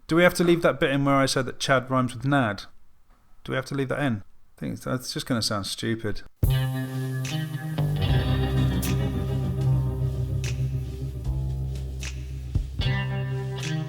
Do we have to leave that bit in where I said that Chad rhymes with Nad? Do we have to leave that in? I think that's just going to sound stupid.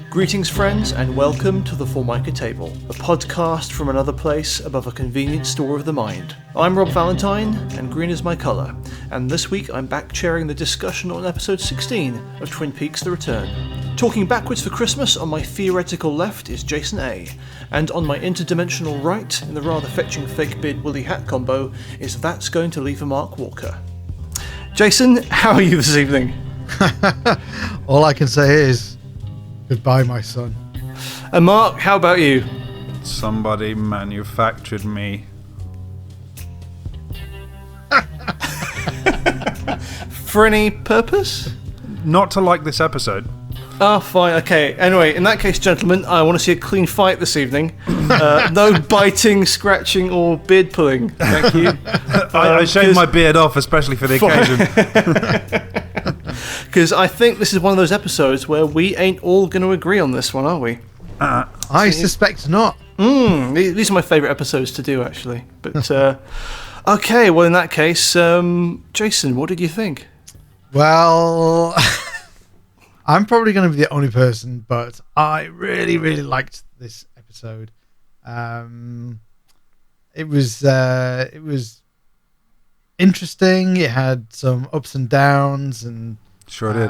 Greetings, friends, and welcome to the Formica Table, a podcast from another place above a convenient store of the mind. I'm Rob Valentine, and green is my colour, and this week I'm back chairing the discussion on episode 16 of Twin Peaks: The Return. Talking backwards for Christmas, on my theoretical left is Jason A, and on my interdimensional right, in the rather fetching fake beard woolly hat combo, is That's Going to Leave a Mark Walker. Jason, how are you this evening? All I can say is, goodbye, my son. And Mark, how about you? Somebody manufactured me. For any purpose? Not to like this episode. Ah, fine, okay. Anyway, in that case, gentlemen, I want to see a clean fight this evening. No biting, scratching, or beard pulling. Thank you. I shaved my beard off, especially for the occasion. Because I think this is one of those episodes where we ain't all going to agree on this one, are we? I suspect not. These are my favourite episodes to do, actually. But okay, well, in that case, Jason, what did you think? Well, I'm probably going to be the only person, but I really, really liked this episode. It was interesting. It had some ups and downs, and Sure did.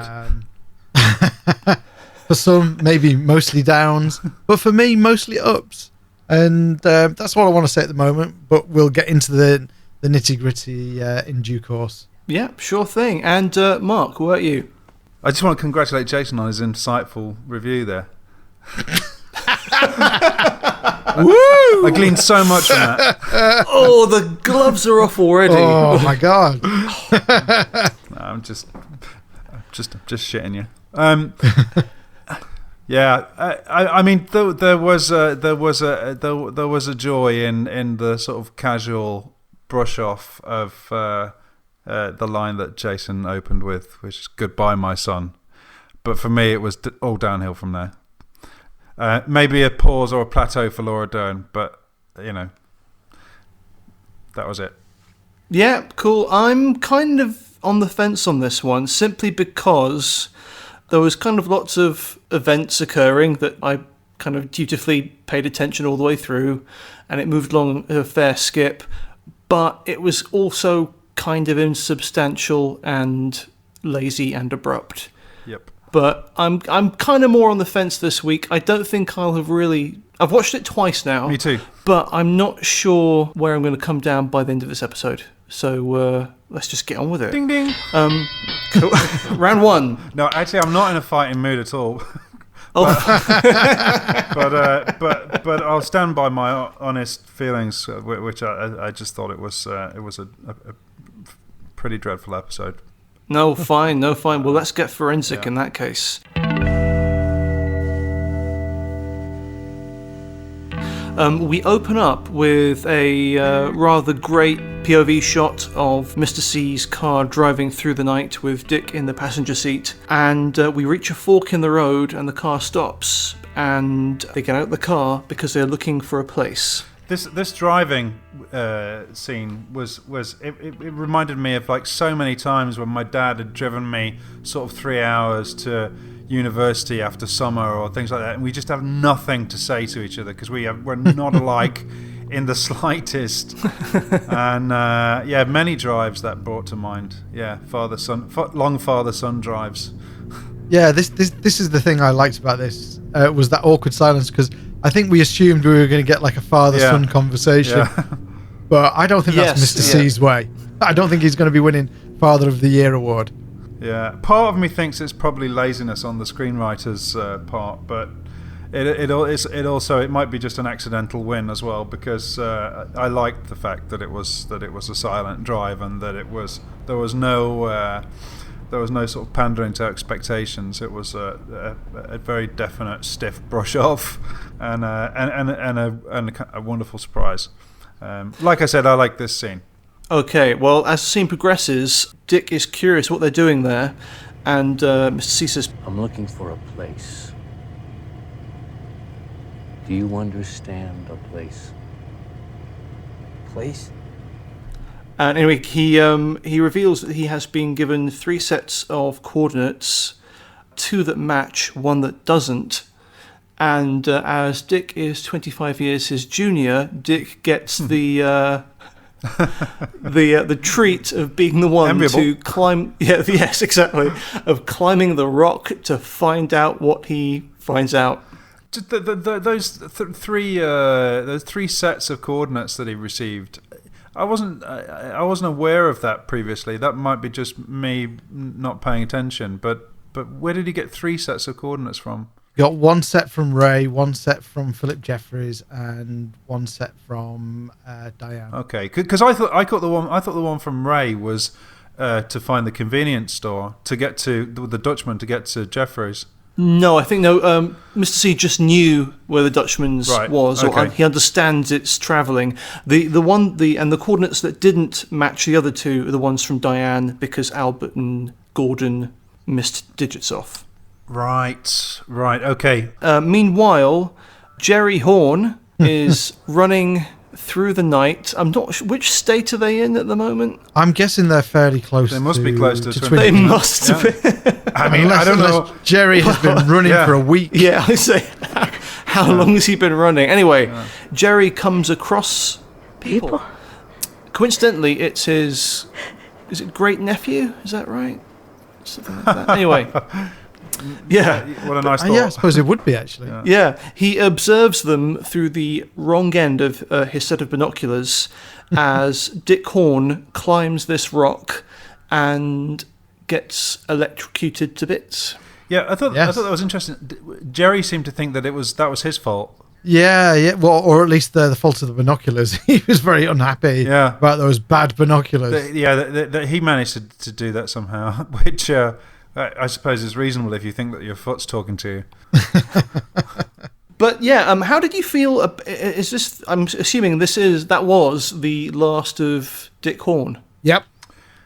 For some, maybe mostly downs, but for me, mostly ups. And that's what I want to say at the moment. But we'll get into the nitty gritty in due course. Yeah, sure thing. And Mark, what about you? I just want to congratulate Jason on his insightful review there. Woo! I gleaned so much from that. Oh, the gloves are off already. Oh my god! No, I'm just shitting you. Yeah, I mean, there was a joy in the sort of casual brush off of the line that Jason opened with, which is "Goodbye, my son." But for me, it was all downhill from there. Maybe a pause or a plateau for Laura Dern, but you know, that was it. Yeah, cool. I'm kind of on the fence on this one, simply because there was kind of lots of events occurring that I kind of dutifully paid attention all the way through, and it moved along at a fair skip, but it was also kind of insubstantial and lazy and abrupt. Yep. But I'm kind of more on the fence this week. I don't think I'll have really... I've watched it twice now. Me too. But I'm not sure where I'm going to come down by the end of this episode. So let's just get on with it. Ding ding. Cool. Round one. No, actually, I'm not in a fighting mood at all. Oh. but I'll stand by my honest feelings, which I just thought it was a pretty dreadful episode. No, fine. Well, let's get forensic in that case. We open up with a rather great POV shot of Mr. C's car driving through the night with Dick in the passenger seat, and we reach a fork in the road and the car stops, and they get out of the car because they're looking for a place. This driving scene was it reminded me of like so many times when my dad had driven me sort of 3 hours to university after summer or things like that, and we just have nothing to say to each other because we're not alike in the slightest. And many drives that brought to mind. Yeah, long father-son drives. Yeah, this is the thing I liked about this was that awkward silence, because I think we assumed we were going to get like a father-son conversation, but I don't think that's Mr. C's way. I don't think he's going to be winning Father of the Year award. Yeah, part of me thinks it's probably laziness on the screenwriter's part, but it might be just an accidental win as well, because I liked the fact that it was a silent drive and that there was no sort of pandering to expectations. It was a very definite stiff brush off and a wonderful surprise. Like I said, I like this scene. Okay, well, as the scene progresses, Dick is curious what they're doing there, and Mr. C says, I'm looking for a place. Do you understand a place? Place? And anyway, he reveals that he has been given 3 sets of coordinates, 2 that match, 1 that doesn't. And as Dick is 25 years his junior, Dick gets the treat of being the one Enviable. to climb. Yeah, yes, exactly. Of climbing the rock to find out what he finds out. Those 3 sets of coordinates that he received, I wasn't aware of that previously. That might be just me not paying attention. But where did he get 3 sets of coordinates from? Got 1 set from Ray, 1 set from Philip Jeffries, and 1 set from Diane. Okay, because I thought the one from Ray was to find the convenience store to get to the Dutchman to get to Jeffries. No, I think Mr. C just knew where the Dutchman's was, or okay. he understands it's travelling. The coordinates that didn't match the other 2 are the ones from Diane, because Albert and Gordon missed digits off. Right, okay. Meanwhile, Jerry Horn is running through the night. I'm not sure, which state are they in at the moment? I'm guessing they're fairly close. They must be close to Twin They Peaks. must have been. I mean, I don't know. Jerry has been running for a week. Yeah, I say, how long has he been running? Anyway, Jerry comes across people. Coincidentally, it's his, is it great nephew? Is that right? Something like that. Anyway. Yeah. What a nice thought. Yeah, I suppose it would be, actually. Yeah, he observes them through the wrong end of his set of binoculars as Dick Horn climbs this rock and gets electrocuted to bits. Yeah, I thought that was interesting. Jerry seemed to think that that was his fault. Yeah. Well, or at least the fault of the binoculars. He was very unhappy about those bad binoculars. That he managed to do that somehow, which I suppose is reasonable if you think that your foot's talking to you. But yeah, how did you feel? Is this? I'm assuming that was the last of Dick Horn. Yep.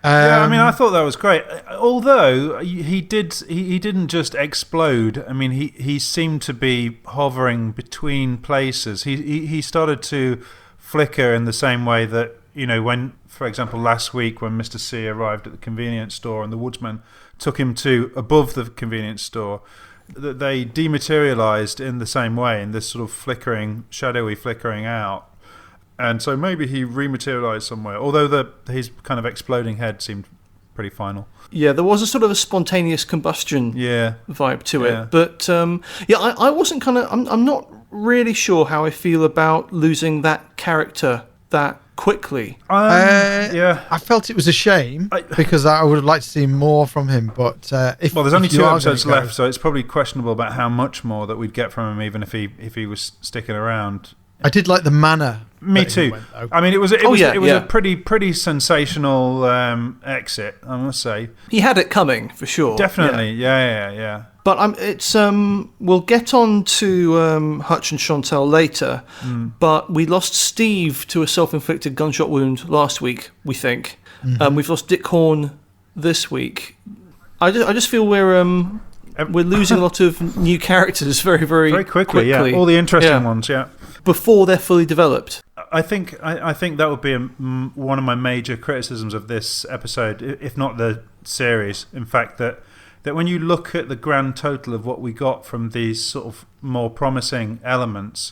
Yeah, I mean, I thought that was great. Although he didn't just explode. I mean, he seemed to be hovering between places. He started to flicker in the same way that, when, for example, last week when Mr. C arrived at the convenience store and the woodsman took him to above the convenience store, that they dematerialized in the same way, in this sort of shadowy flickering out. And so maybe he rematerialized somewhere, although his kind of exploding head seemed pretty final. Yeah, there was a sort of a spontaneous combustion vibe to it. But I wasn't I'm not really sure how I feel about losing that character that quickly. I felt it was a shame because I would have liked to see more from him. But there's only 2 episodes left, so it's probably questionable about how much more that we'd get from him, even if he was sticking around. I did like the manner. Me too. I mean, it was a pretty sensational exit, I must say. He had it coming for sure. Definitely, yeah. But we'll get on to Hutch and Chantal later. But we lost Steve to a self-inflicted gunshot wound last week, we think. We've lost Dick Horn this week. I just feel we're losing a lot of new characters very quickly. Yeah, all the interesting ones. Yeah. Before they're fully developed. I think that would be one of my major criticisms of this episode, if not the series. In fact, that when you look at the grand total of what we got from these sort of more promising elements,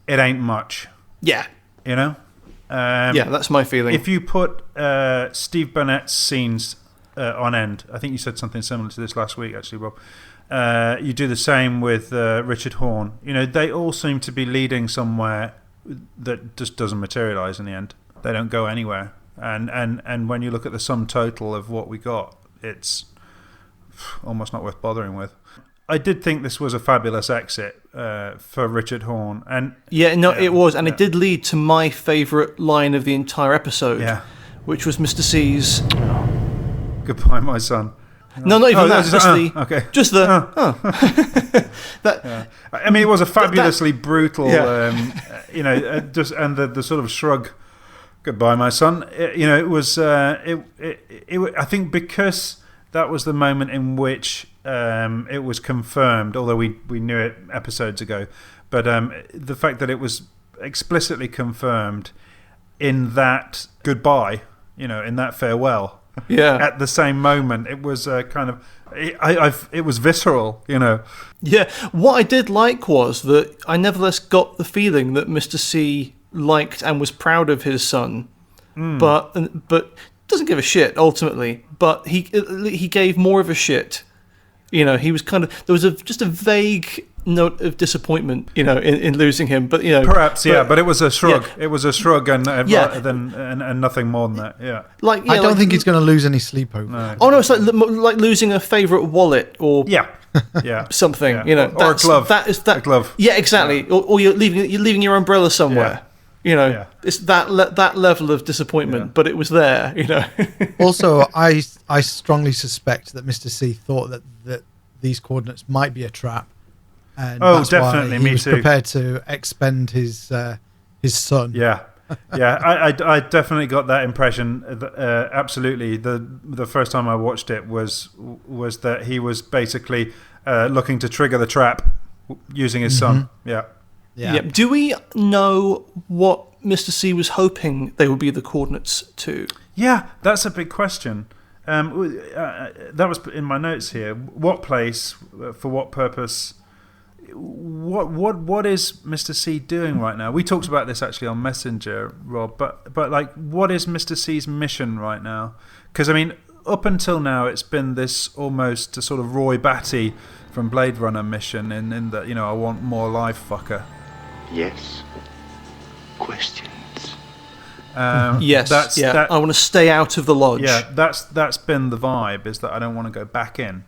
it ain't much. Yeah. Yeah, that's my feeling. If you put Steve Burnett's scenes on end, I think you said something similar to this last week, actually, Rob. You do the same with Richard Horn. They all seem to be leading somewhere that just doesn't materialise in the end. They don't go anywhere. And when you look at the sum total of what we got, it's almost not worth bothering with. I did think this was a fabulous exit for Richard Horn. It was. And it did lead to my favourite line of the entire episode, which was Mr. C's... Goodbye, my son. No, not even that. Just the. I mean, it was a fabulously brutal, just and the sort of shrug. Goodbye, my son. It was. I think because that was the moment in which it was confirmed, although we knew it episodes ago, But the fact that it was explicitly confirmed in that goodbye, in that farewell, at the same moment, it was kind of, it was visceral, Yeah, what I did like was that I nevertheless got the feeling that Mr. C liked and was proud of his son, but doesn't give a shit ultimately. But he gave more of a shit. He was kind of, there was just a vague note of disappointment, in losing him. But perhaps, but it was a shrug. Yeah. It was a shrug, and nothing more than that. Yeah, I don't think he's going to lose any sleep over. No. Oh no, it's like losing a favourite wallet or something. Or a glove. A glove. Yeah, exactly. Yeah. Or you're leaving your umbrella somewhere. Yeah. It's that level of disappointment, but it was there. Also, I strongly suspect that Mr. C thought that these coordinates might be a trap, and that's definitely, why he was prepared to expend his son. Yeah, I definitely got that impression. Absolutely, the first time I watched it was that he was basically looking to trigger the trap using his son. Yeah. Do we know what Mr. C was hoping they would be the coordinates to? Yeah, that's a big question. That was in my notes here. What place, for what purpose? What is Mr. C doing right now? We talked about this actually on Messenger, Rob. But like, what is Mr. C's mission right now? Because I mean, up until now, it's been this almost a sort of Roy Batty from Blade Runner mission, in that I want more life, fucker. Yes. Questions. Yes. I want to stay out of the lodge. Yeah, that's been the vibe. Is that I don't want to go back in.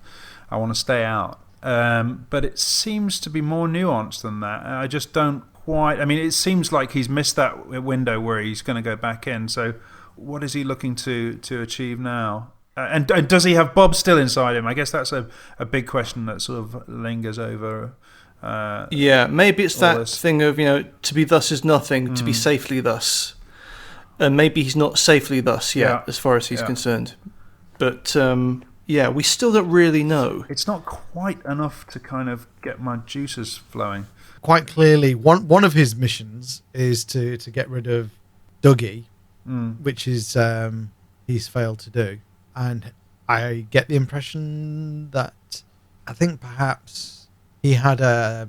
I want to stay out. But it seems to be more nuanced than that. I just don't quite. I mean, it seems like he's missed that window where he's going to go back in. So, what is he looking to achieve now? And does he have Bob still inside him? I guess that's a big question that sort of lingers over. Maybe it's that thing of to be thus is nothing, to be safely thus, and maybe he's not safely thus yet, as far as he's concerned. But we still don't really know. It's not quite enough to kind of get my juices flowing. Quite clearly, one of his missions is to get rid of Dougie, which is he's failed to do, and I get the impression that I think perhaps he had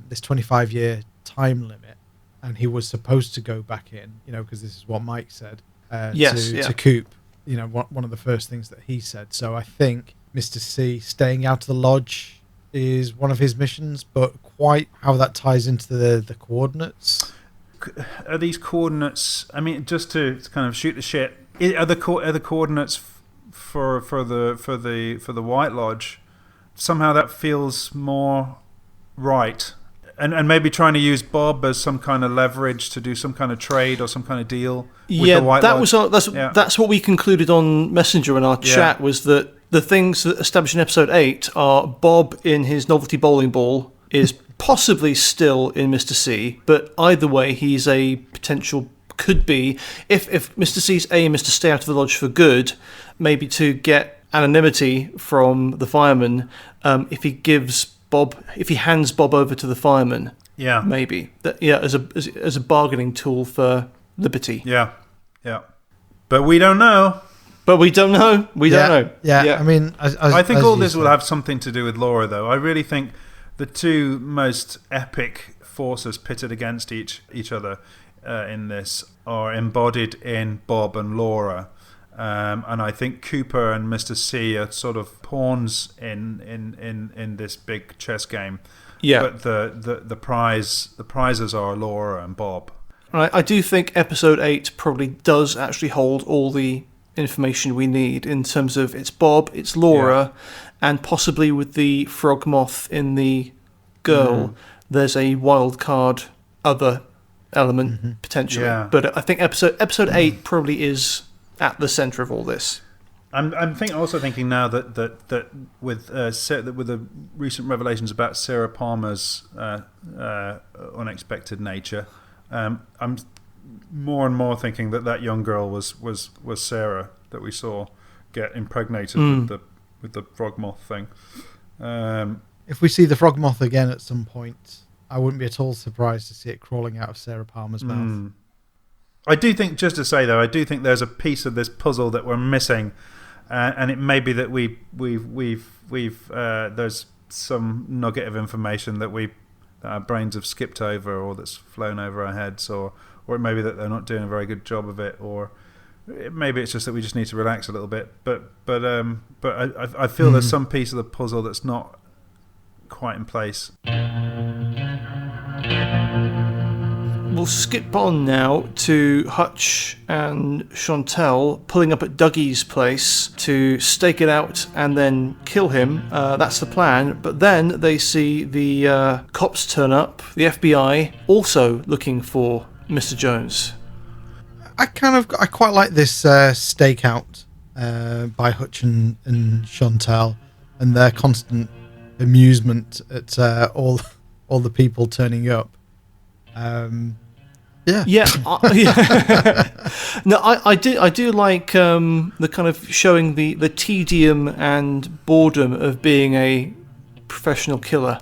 this 25-year time limit, and he was supposed to go back in, because this is what Mike said, to Coop, one of the first things that he said. So I think Mr. C staying out of the lodge is one of his missions, but quite how that ties into the coordinates. Are these coordinates, I mean, just to kind of shoot the shit, are the coordinates for the White Lodge? Somehow that feels more right, and maybe trying to use Bob as some kind of leverage to do some kind of trade or some kind of deal with the White Lodge. That's what we concluded on Messenger in our chat, was that the things that established in episode 8 are Bob in his novelty bowling ball is possibly still in Mr. C, but either way he's a potential, could be, if Mr. C's aim is to stay out of the lodge for good, maybe to get anonymity from the fireman, if he hands Bob over to the fireman, maybe as a bargaining tool for liberty. Yeah, but we don't know. We don't know. Yeah. I mean, I think all this will have something to do with Laura, though. I really think the two most epic forces pitted against each other in this are embodied in Bob and Laura. And I think Cooper and Mr. C are sort of pawns in this big chess game. Yeah. But the prizes are Laura and Bob. I do think episode 8 probably does actually hold all the information we need in terms of it's Bob, it's Laura, and possibly with the frog moth in the girl, there's a wild card other element potentially. Yeah. But I think episode 8 probably is at the centre of all this. I'm also thinking now that with the recent revelations about Sarah Palmer's unexpected nature, I'm more and more thinking that young girl was Sarah that we saw get impregnated with the frog moth thing. If we see the frog moth again at some point, I wouldn't be at all surprised to see it crawling out of Sarah Palmer's mouth. I do think, just to say though, I do think there's a piece of this puzzle that we're missing, and it may be that there's some nugget of information that our brains have skipped over, or that's flown over our heads, or it may be that they're not doing a very good job of it, or maybe it's just that we just need to relax a little bit. But I feel there's some piece of the puzzle that's not quite in place. We'll skip on now to Hutch and Chantel pulling up at Dougie's place to stake it out and then kill him. That's the plan. But then they see the cops turn up, the FBI, also looking for Mr. Jones. I quite like this stakeout by Hutch and Chantel, and their constant amusement at all the people turning up. Yeah. No, I do like the kind of showing the tedium and boredom of being a professional killer.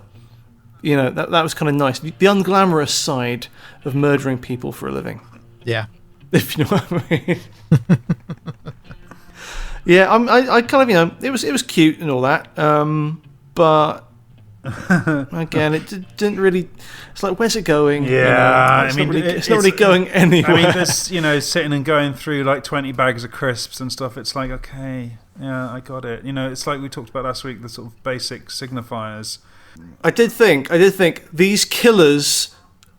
You know, that was kind of nice. The unglamorous side of murdering people for a living. Yeah. If you know what I mean. Yeah, I kind of, it was cute and all that, but again, it didn't really. It's like, where's it going? Yeah, it's not really going anywhere. I mean, this, sitting and going through like 20 bags of crisps and stuff. It's like, okay, yeah, I got it. It's like we talked about last week, the sort of basic signifiers. I did think these killers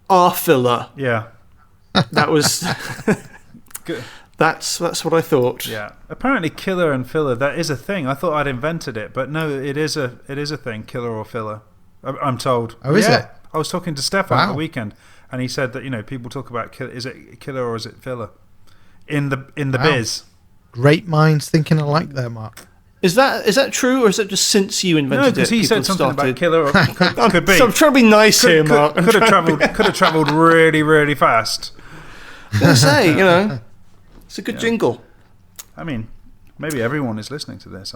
are filler. Yeah, that was. Good. That's what I thought. Yeah. Apparently, killer and filler, that is a thing. I thought I'd invented it, but no, it is a thing. Killer or filler. I'm told. Oh, is it? I was talking to Stefan on the weekend, and he said that people talk about is it killer or is it filler in the biz. Great minds thinking alike there, Mark. Is that true, or is it just since you invented it? No, because he said something about killer. Or could be. So I'm trying to be nice here, Mark. Could have travelled really, really fast. I was going to say, it's a good jingle. I mean, maybe everyone is listening to this.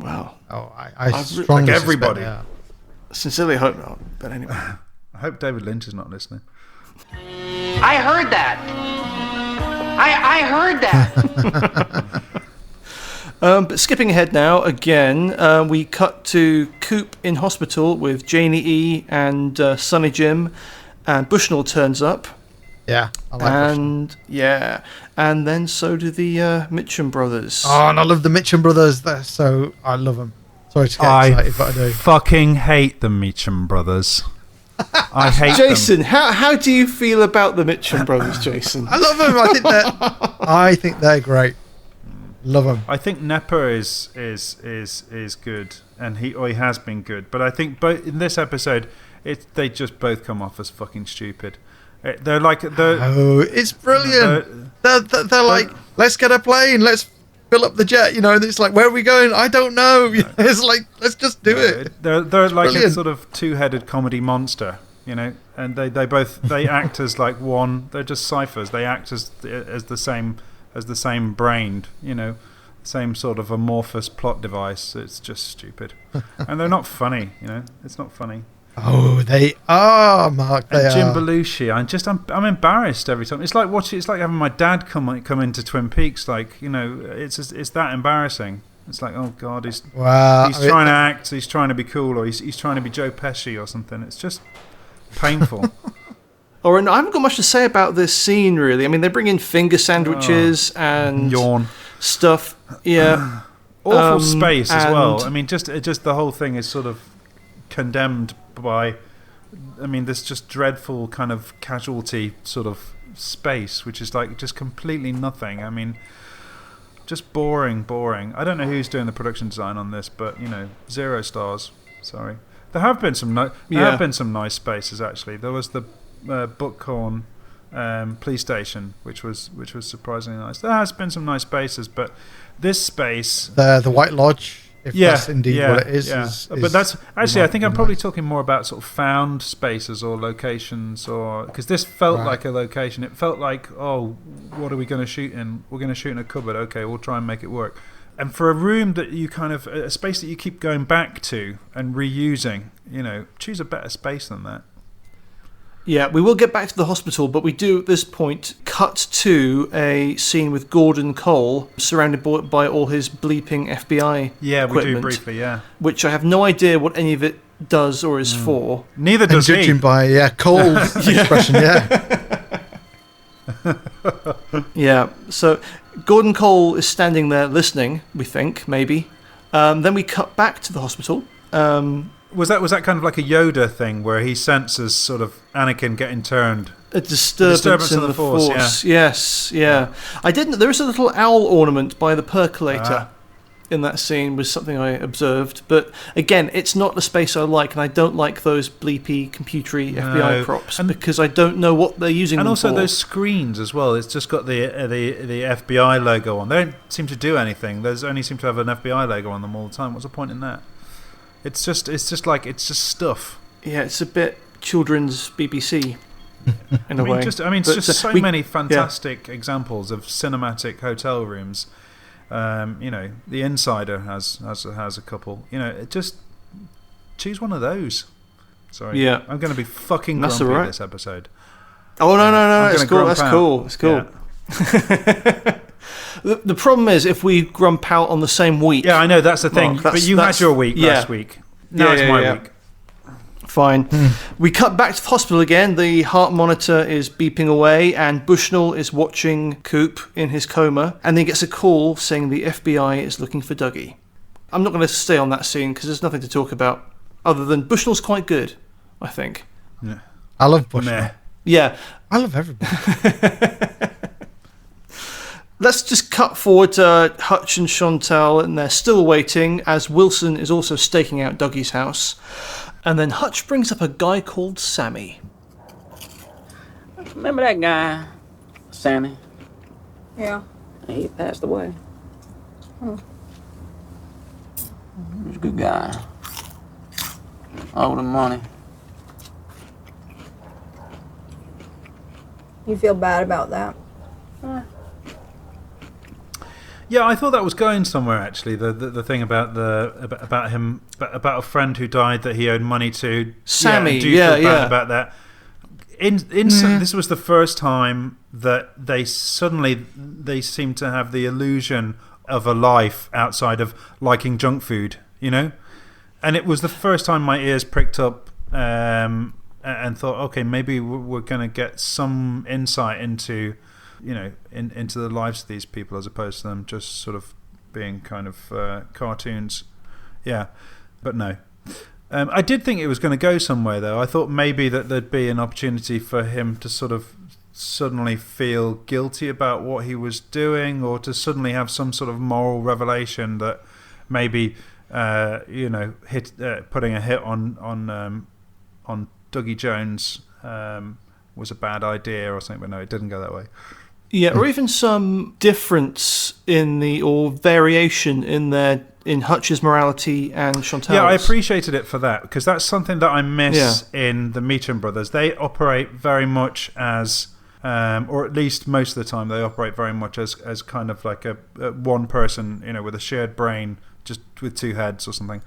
Wow. Oh, I strongly like everybody. Sincerely hope not. But anyway. I hope David Lynch is not listening. I heard that. I heard that. But skipping ahead now, again, we cut to Coop in hospital with Janie E. and Sonny Jim, and Bushnell turns up. Yeah, I like Bushnell. Yeah, and then so do the Mitchum brothers. Oh, and I love the Mitchum brothers. I love them. Sorry to get excited, but I do. Fucking hate the Mitchum brothers. I hate Jason, them. how do you feel about the Mitchum brothers, Jason? I love them. I think they're great. Love them. I think Nepper is good, and he has been good. But I think both in this episode, they just both come off as fucking stupid. They're like it's brilliant. They're like, let's get a plane, let's fill up the jet, and it's like, where are we going? I don't know. It's like, let's just do it. They're like brilliant. A sort of two-headed comedy monster, and they act as like one. They're just ciphers. They act as the same brained, same sort of amorphous plot device. It's just stupid, and they're not funny. It's not funny. Oh, they are, Mark. They Jim are. Belushi. I'm embarrassed every time. It's like It's like having my dad come into Twin Peaks. Like it's that embarrassing. It's like, oh God, he's trying to act. He's trying to be cool, or he's trying to be Joe Pesci or something. It's just painful. And I haven't got much to say about this scene really. I mean, they bring in finger sandwiches and yawn stuff. Yeah, awful space as well. I mean, just the whole thing is sort of condemned by, this just dreadful kind of casualty sort of space, which is like just completely nothing. I mean, just boring. I don't know who's doing the production design on this, but 0 stars. Sorry. There have been some nice spaces actually. There was the Buckhorn police station, which was surprisingly nice. There has been some nice spaces, but this space, the White Lodge. If that's indeed what it is. Yeah. But that's actually, I think I'm probably talking more about sort of found spaces or locations, because this felt like a location. It felt like, oh, what are we going to shoot in? We're going to shoot in a cupboard. Okay, we'll try and make it work. And for a room that you kind of, a space that you keep going back to and reusing, choose a better space than that. Yeah, we will get back to the hospital, but we do at this point cut to a scene with Gordon Cole surrounded by all his bleeping FBI equipment, we do briefly, yeah. Which I have no idea what any of it does or is for. Neither does he. Judging by Cole's expression, Yeah, so Gordon Cole is standing there listening, we think, maybe. Then we cut back to the hospital. Was that kind of like a Yoda thing where he senses sort of Anakin getting turned? A disturbance in the force. Yeah. Yes, yeah. I didn't. There is a little owl ornament by the percolator in that scene, was something I observed. But again, it's not the space I like, and I don't like those bleepy, computery FBI props because I don't know what they're using them for. And also those screens as well. It's just got the FBI logo on. They don't seem to do anything. There's only seem to have an FBI logo on them all the time. What's the point in that? It's just stuff. Yeah, it's a bit children's BBC in a way. So many fantastic examples of cinematic hotel rooms. The Insider has a couple. Just choose one of those. Sorry. Yeah. I'm going to be fucking grumpy this episode. Oh no! It's cool. That's cool. It's cool. Yeah. The problem is if we grump out on the same week. Yeah, I know, that's the thing. But you had your week last week. Now it's my week. Fine. We cut back to the hospital again. The heart monitor is beeping away, and Bushnell is watching Coop in his coma, and then he gets a call saying the FBI is looking for Dougie. I'm not going to stay on that scene because there's nothing to talk about other than Bushnell's quite good, I think. Yeah. I love Bushnell. Yeah. I love everybody. Let's just cut forward to Hutch and Chantal, and they're still waiting as Wilson is also staking out Dougie's house. And then Hutch brings up a guy called Sammy. Remember that guy, Sammy? Yeah. He passed away. Hmm. He was a good guy. Owed him money. You feel bad about that? Yeah, I thought that was going somewhere. Actually, the thing about him about a friend who died that he owed money to. Sammy, do you feel bad about that? This was the first time that they seem to have the illusion of a life outside of liking junk food, and it was the first time my ears pricked up and thought, okay, maybe we're going to get some insight into. Into the lives of these people as opposed to them just sort of being kind of cartoons. Yeah, but no. I did think it was going to go somewhere, though. I thought maybe that there'd be an opportunity for him to sort of suddenly feel guilty about what he was doing, or to suddenly have some sort of moral revelation that maybe, putting a hit on Dougie Jones was a bad idea or something. But no, it didn't go that way. Yeah, or even some difference or variation in Hutch's morality and Chantal's. Yeah, I appreciated it for that, because that's something that I miss in the Meacham brothers. They operate very much as, or at least most of the time, they operate very much as kind of like a one person, with a shared brain, just with two heads or something.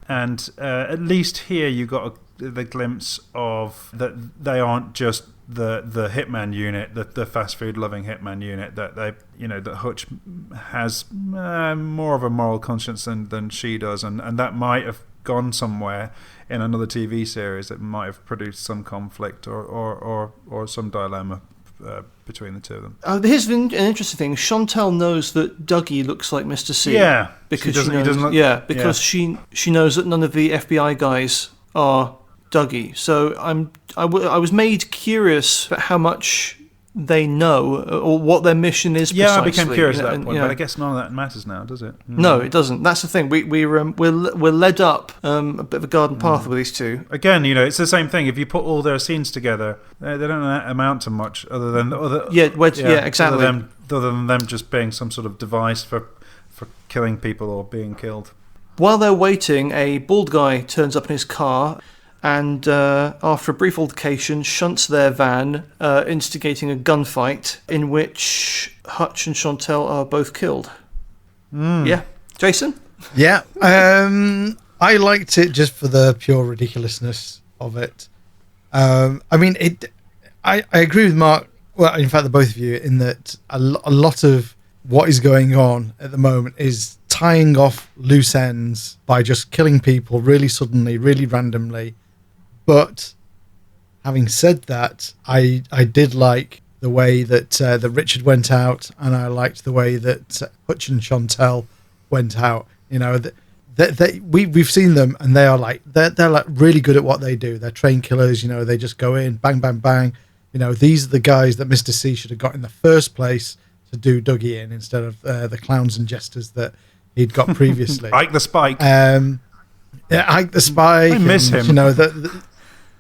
And at least here you got the glimpse of that they aren't just the hitman unit, the fast food loving hitman unit, that they, that Hutch has more of a moral conscience than she does, and that might have gone somewhere in another TV series that might have produced some conflict or some dilemma between the two of them. Here's an interesting thing. Chantal knows that Dougie looks like Mr. C. Yeah, because she knows that none of the FBI guys are Dougie. So I was made curious about how much they know or what their mission is. Yeah, precisely. I became curious at that point, but I guess none of that matters now, does it? No, it doesn't. That's the thing. We're led up a bit of a garden path with these two. Again, it's the same thing. If you put all their scenes together, they don't amount to much other than exactly. Other than them just being some sort of device for killing people or being killed. While they're waiting, a bald guy turns up in his car, and after a brief altercation, shunts their van, instigating a gunfight in which Hutch and Chantal are both killed. Yeah, Jason? Yeah, I liked it just for the pure ridiculousness of it. I mean, I agree with Mark. Well, in fact, the both of you, in that a lot of what is going on at the moment is tying off loose ends by just killing people really suddenly, really randomly. But having said that, I did like the way that that Richard went out, and I liked the way that Hutch and Chantel went out. You know, we've seen them, and they're like really good at what they do. They're trained killers. You know, they just go in, bang, bang, bang. You know, these are the guys that Mr. C should have got in the first place to do Dougie in, instead of the clowns and jesters that he'd got previously. Ike the Spike. Yeah, Ike the Spike. I miss him. You know,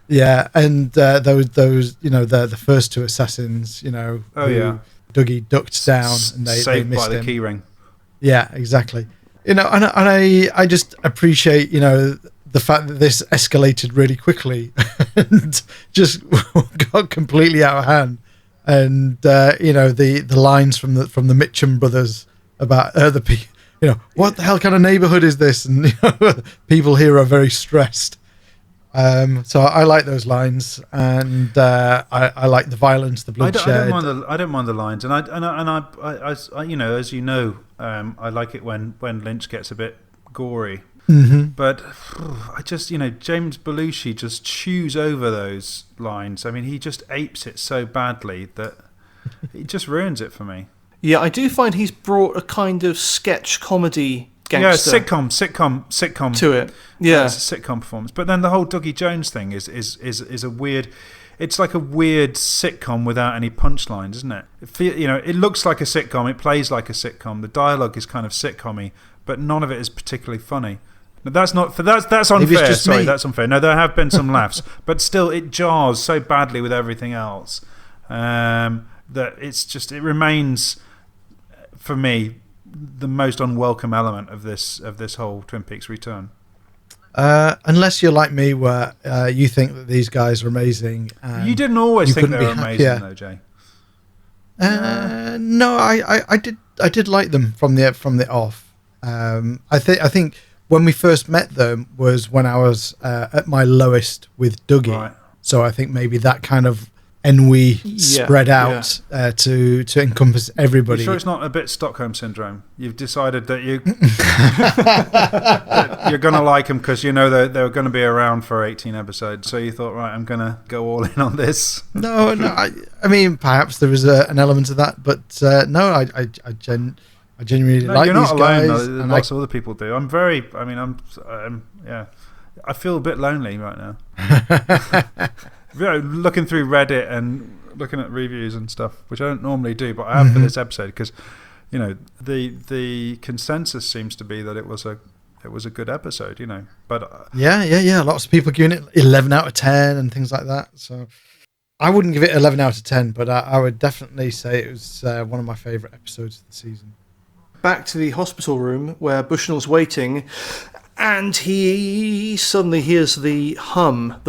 yeah, and those you know, the first two assassins, you know, Dougie ducked down and they saved missed by the him. key ring. Yeah, exactly. You know, and I just appreciate, you know, the fact that this escalated really quickly and just got completely out of hand. And you know, the lines from the Mitchum brothers about you know, what the hell kind of neighborhood is this? And you know, people here are very stressed. So I like those lines, and I like the violence, the bloodshed. I don't mind the lines, and I you know, as you know, I like it when Lynch gets a bit gory. Mm-hmm. But I just, you know, James Belushi just chews over those lines. I mean, he just apes it so badly that it just ruins it for me. Yeah, I do find he's brought a kind of sketch comedy gangster. Yeah, sitcom to it. Yeah, it's a sitcom performance. But then the whole Dougie Jones thing is a weird. It's like a weird sitcom without any punchlines, isn't it? You know, it looks like a sitcom. It plays like a sitcom. The dialogue is kind of sitcom-y, but none of it is particularly funny. But that's unfair. Sorry, that's unfair. No, there have been some laughs, but still, it jars so badly with everything else that it remains, for me, the most unwelcome element of this whole Twin Peaks return. Unless you're like me, where you think that these guys are amazing. You didn't always think they were amazing, though, Jay. No, I did like them from the off. I think when we first met them was when I was at my lowest with Dougie. Right. So I think maybe that kind of ennui spread out to encompass everybody. You sure it's not a bit Stockholm syndrome? You've decided that you're going to like them because you know they're going to be around for 18 episodes. So you thought, right, I'm going to go all in on this. No. I mean, perhaps there is an element of that, but no, I genuinely like you're these not guys. Alone, though. Lots of other people do. I feel a bit lonely right now. You know, looking through Reddit and looking at reviews and stuff, which I don't normally do, but I have for this episode because, you know, the consensus seems to be that it was a good episode, you know. But yeah, lots of people giving it 11 out of 10 and things like that. So I wouldn't give it 11 out of 10, but I would definitely say it was one of my favourite episodes of the season. Back to the hospital room where Bushnell's waiting, and he suddenly hears the hum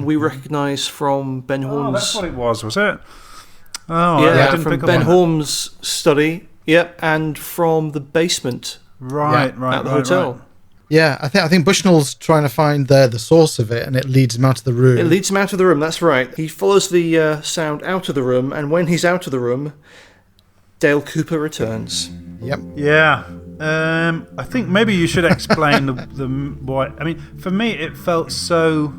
we recognise from Ben Horn's... Oh, that's what it was it? Oh, yeah, I didn't from pick Ben up Horn's study, and from the basement right, at the hotel. Right. Yeah, I think Bushnell's trying to find the source of it, and it leads him out of the room. It leads him out of the room, that's right. He follows the sound out of the room, and when he's out of the room, Dale Cooper returns. Yep. Yeah. I think maybe you should explain the why. I mean, for me, it felt so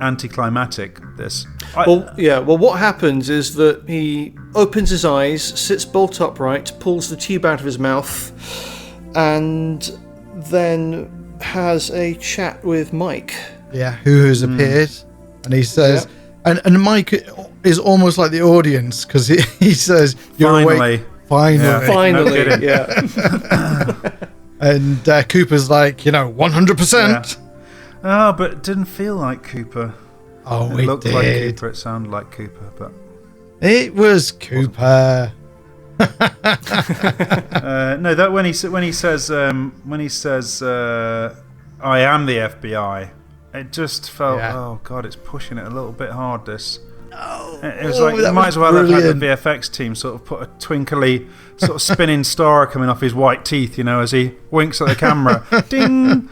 anticlimactic. Well, what happens is that he opens his eyes, sits bolt upright, pulls the tube out of his mouth, and then has a chat with Mike. Yeah, who has appeared, and he says, and Mike is almost like the audience because he says, "You're Finally. awake." Finally, No yeah. And Cooper's like, 100%. Oh, but it didn't feel like Cooper. Oh, it looked like did. Cooper. It sounded like Cooper, but it was Cooper. No, that when he says I am the FBI, it just felt oh god, it's pushing it a little bit hard. This. It was like, you might as well have had the VFX team sort of put a twinkly sort of spinning star coming off his white teeth, as he winks at the camera. Ding!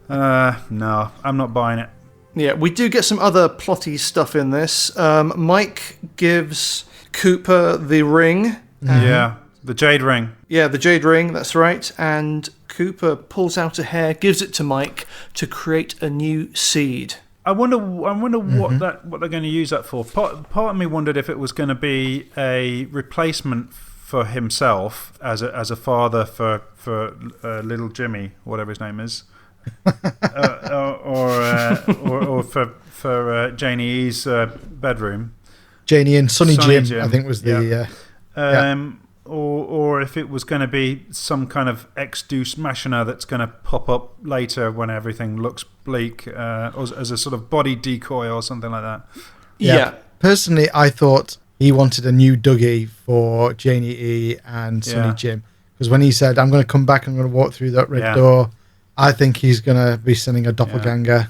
No, I'm not buying it. Yeah, we do get some other plotty stuff in this. Mike gives Cooper the ring. Yeah, the jade ring. Yeah, the jade ring, that's right. And Cooper pulls out a hair, gives it to Mike to create a new seed. I wonder what they're going to use that for. Part of me wondered if it was going to be a replacement for himself as a father for little Jimmy, whatever his name is, or for Janie E's bedroom. Janie and Sonny Jim, I think was the. Or if it was going to be some kind of ex-deuce machina that's going to pop up later when everything looks bleak, or as a sort of body decoy or something like that. Yeah. Personally, I thought he wanted a new Dougie for Janie E and Sonny Jim. Because when he said, I'm going to come back, I'm going to walk through that red door, I think he's going to be sending a doppelganger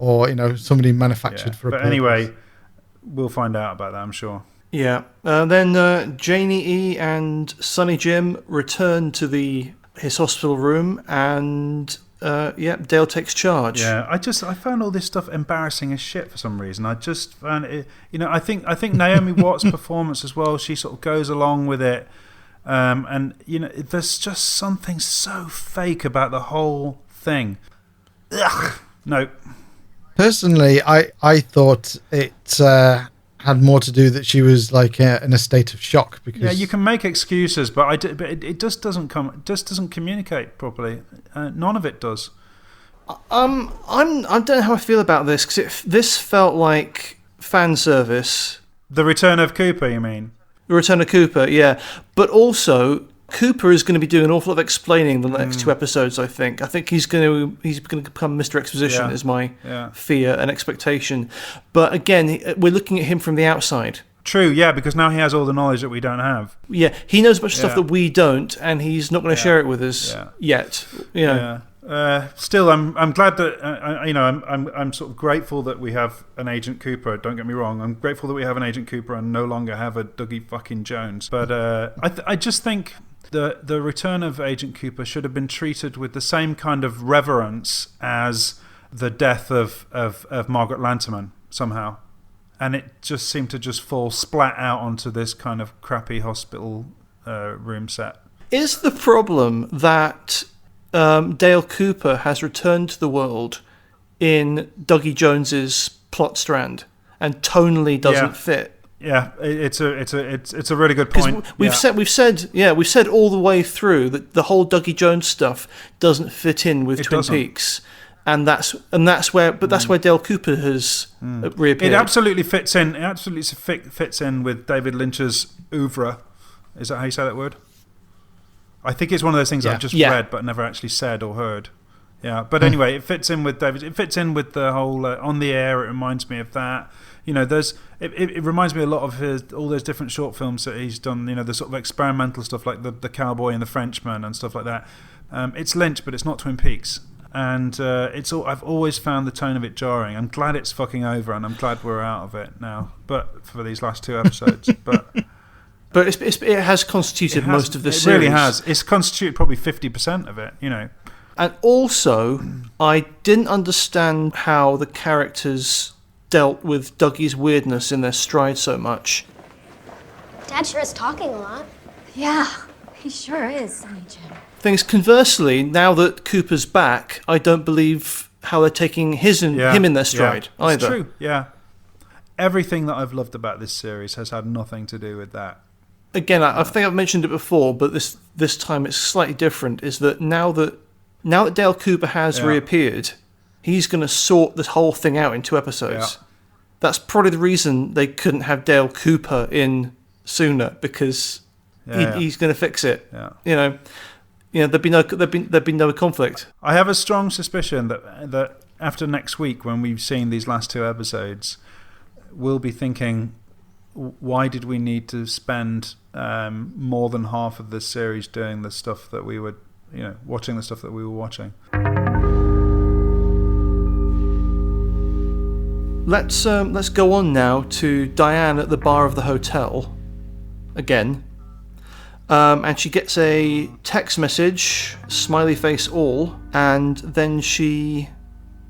or, somebody manufactured for a purpose. But anyway, we'll find out about that, I'm sure. Yeah. Then Janie E and Sonny Jim return to his hospital room, and Dale takes charge. Yeah, I found all this stuff embarrassing as shit for some reason. I just found it. I think Naomi Watts' performance as well. She sort of goes along with it, and there's just something so fake about the whole thing. Ugh. No. Personally, I thought it had more to do that she was like in a state of shock because you can make excuses, but it just doesn't communicate properly. None of it does. I don't know how I feel about this because this felt like fan service. The return of Cooper, you mean? The return of Cooper, yeah, but also Cooper is going to be doing an awful lot of explaining the next 2 episodes. I think he's going to become Mr. Exposition. Is my fear and expectation. But again, we're looking at him from the outside. True, yeah, because now he has all the knowledge that we don't have. Yeah, he knows much stuff that we don't, and he's not going to share it with us yet. Still, I'm glad that I'm sort of grateful that we have an Agent Cooper. Don't get me wrong. I'm grateful that we have an Agent Cooper and no longer have a Dougie fucking Jones. But I just think the return of Agent Cooper should have been treated with the same kind of reverence as the death of Margaret Lanterman somehow. And it just seemed to just fall splat out onto this kind of crappy hospital room set. Is the problem that Dale Cooper has returned to the world in Dougie Jones's plot strand and tonally doesn't fit? Yeah, it's a really good point. We've said all the way through that the whole Dougie Jones stuff doesn't fit in with Twin Peaks, and that's where Dale Cooper has reappeared. It absolutely fits in. It absolutely fits in with David Lynch's oeuvre. Is that how you say that word? I think it's one of those things I've just read but never actually said or heard. Yeah, but anyway, it fits in with David. It fits in with the whole On the Air. It reminds me of that. It reminds me a lot of all those different short films that he's done. The sort of experimental stuff like the Cowboy and the Frenchman and stuff like that. It's Lynch, but it's not Twin Peaks. And I've always found the tone of it jarring. I'm glad it's fucking over, and I'm glad we're out of it now. But for these last 2 episodes, but it has constituted most of the series. It really has. It's constituted probably 50% of it. And also, I didn't understand how the characters dealt with Dougie's weirdness in their stride so much. Dad sure is talking a lot. Yeah, he sure is, Sonny Jim. Things conversely, now that Cooper's back, I don't believe how they're taking him in their stride either. It's true, yeah. Everything that I've loved about this series has had nothing to do with that. Again, I think I've mentioned it before, but this time it's slightly different, is that now that Dale Cooper has reappeared, he's going to sort this whole thing out in 2 episodes. Yeah. That's probably the reason they couldn't have Dale Cooper in sooner, because he's going to fix it. Yeah. There'd be no conflict. I have a strong suspicion that after next week, when we've seen these last 2 episodes, we'll be thinking, why did we need to spend more than half of this series doing the stuff that we were, watching the stuff that we were watching? let's go on now to Diane at the bar of the hotel again. And she gets a text message, smiley face all, and then she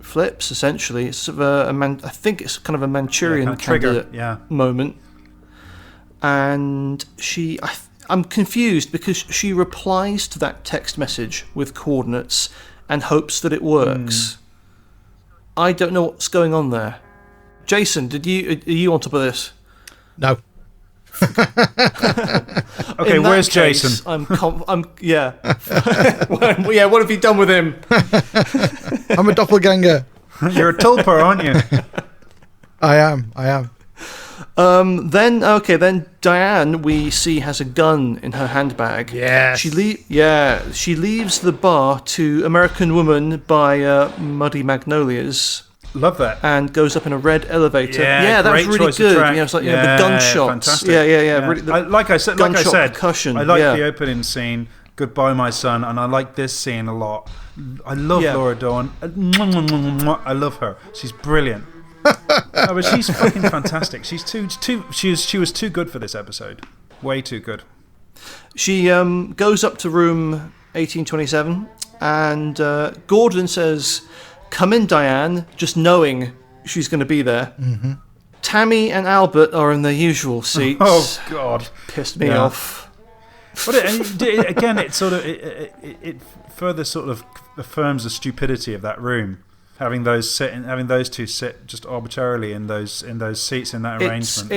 flips, essentially. It's sort of I think it's kind of a Manchurian candidate moment. And I'm confused because she replies to that text message with coordinates and hopes that it works. I don't know what's going on there. Jason, are you on top of this? No. Okay, where's Jason? I'm yeah. Yeah, what have you done with him? I'm a doppelganger. You're a tulpa, aren't you? I am. Then Diane, we see, has a gun in her handbag. Yes. She leaves the bar to American Woman by Muddy Magnolias. Love that. And goes up in a red elevator. Yeah, that was really good. It's like the gunshots. Fantastic. Yeah. Really, like I said, percussion. I like the opening scene, "Goodbye, My Son," and I like this scene a lot. I love Laura Dawn. I love her. She's brilliant. But she's fucking fantastic. She's she was too good for this episode. Way too good. She goes up to room 1827, and Gordon says, "Come in, Diane," just knowing she's going to be there. Mm-hmm. Tammy and Albert are in their usual seats. Oh God, pissed me off. But again, it sort of it further sort of affirms the stupidity of that room. Having those two sit just arbitrarily in those seats in that arrangement.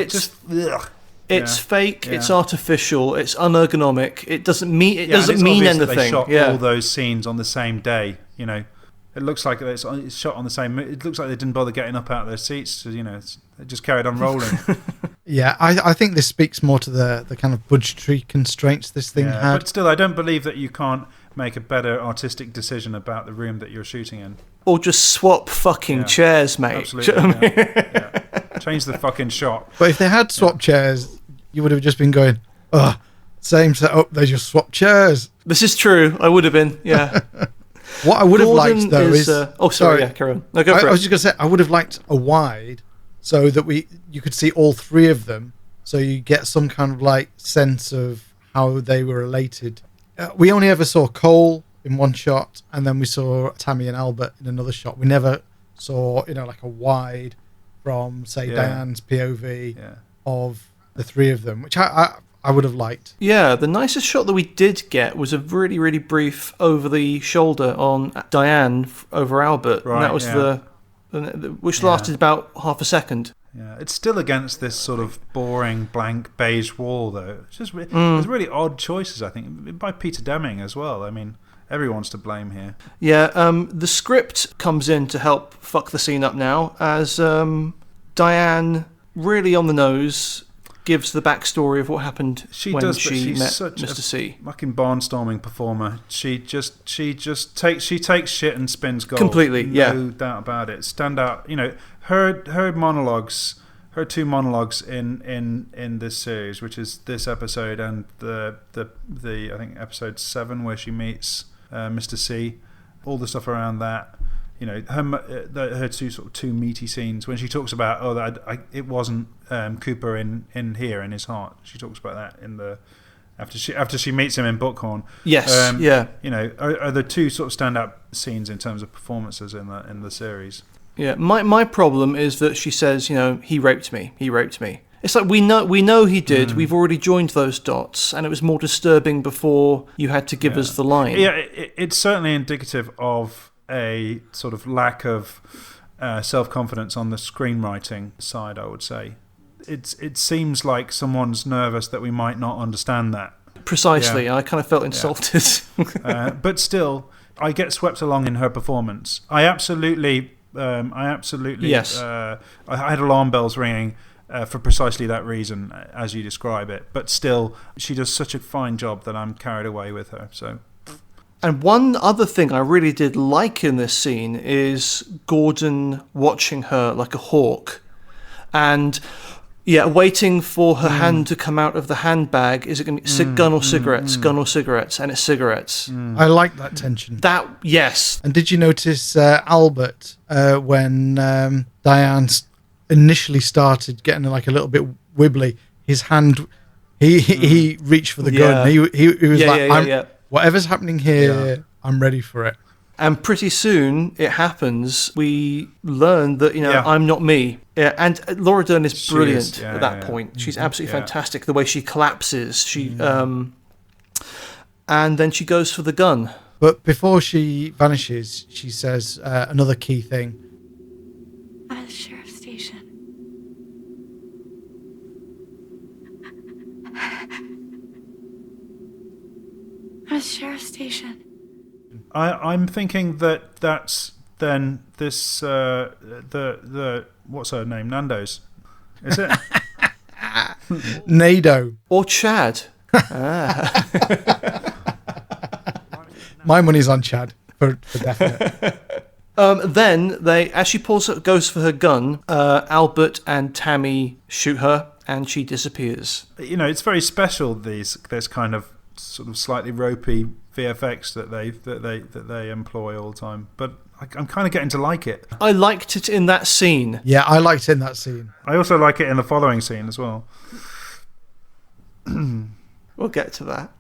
It's fake. Yeah. It's artificial. It's unergonomic. It doesn't mean anything. That they shot all those scenes on the same day. You know, it looks like it's shot on the same. It looks like they didn't bother getting up out of their seats. So, you know, they just carried on rolling. Yeah, I think this speaks more to the kind of budgetary constraints this thing had. But still, I don't believe that you can't make a better artistic decision about the room that you're shooting in. Or just swap fucking chairs, mate. Absolutely. Change the fucking shot. But if they had swapped chairs, you would have just been going, "Oh, same setup. They just swapped chairs." This is true. I would have been. Yeah. What I would have liked though is sorry. Yeah, carry on. No, go for it. I was just going to say I would have liked a wide so that you could see all three of them, so you get some kind of like sense of how they were related. We only ever saw Cole in one shot, and then we saw Tammy and Albert in another shot. We never saw, like a wide from, say, Diane's POV of the three of them, which I would have liked. Yeah, the nicest shot that we did get was a really, really brief over the shoulder on Diane over Albert. Right, and that was which lasted about half a second. Yeah, it's still against this sort of boring blank beige wall, though. It's just there's really odd choices, I think, by Peter Deming as well. I mean, everyone's to blame here. Yeah, the script comes in to help fuck the scene up now, as Diane, really on the nose, gives the backstory of what happened when she met Mr. C. Fucking barnstorming performer. She takes shit and spins gold. Completely, no doubt about it. Stand out. Her monologues, her two monologues in this series, which is this episode and the I think episode 7 where she meets Mr. C. All the stuff around that. Her two meaty scenes when she talks about it wasn't Cooper in here in his heart. She talks about that after she meets him in Buckhorn. Yes, are the two sort of standout scenes in terms of performances in the series. Yeah, my problem is that she says, he raped me. It's like we know he did. We've already joined those dots, and it was more disturbing before you had to give us the line. Yeah, it's certainly indicative of a sort of lack of self-confidence on the screenwriting side, I would say. It seems like someone's nervous that we might not understand that. Precisely, I kind of felt insulted. But still, I get swept along in her performance. I absolutely yes. I had alarm bells ringing for precisely that reason, as you describe it. But still, she does such a fine job that I'm carried away with her. So. And one other thing I really did like in this scene is Gordon watching her like a hawk, and waiting for her hand to come out of the handbag. Is it going to be gun or cigarettes? Gun or cigarettes? And it's cigarettes. I like that tension. Yes. And did you notice Albert when Diane initially started getting like a little bit wibbly, his hand, he reached for the gun. He was whatever's happening here, I'm ready for it. And pretty soon it happens. We learn that, I'm not me. Yeah, and Laura Dern is brilliant at that point. She's absolutely fantastic. The way she collapses, and then she goes for the gun. But before she vanishes, she says another key thing. I'm at the sheriff's station. I'm at the sheriff's station. I'm thinking that's then this the what's her name? Nando's, is it? Nado or Chad. My money's on Chad for definite. Then as she goes for her gun, Albert and Tammy shoot her, and she disappears. It's very special. This kind of sort of slightly ropey VFX that they employ all the time, but I'm kind of getting to like it. I liked it in that scene. Yeah, I liked it in that scene. I also like it in the following scene as well. We'll get to that.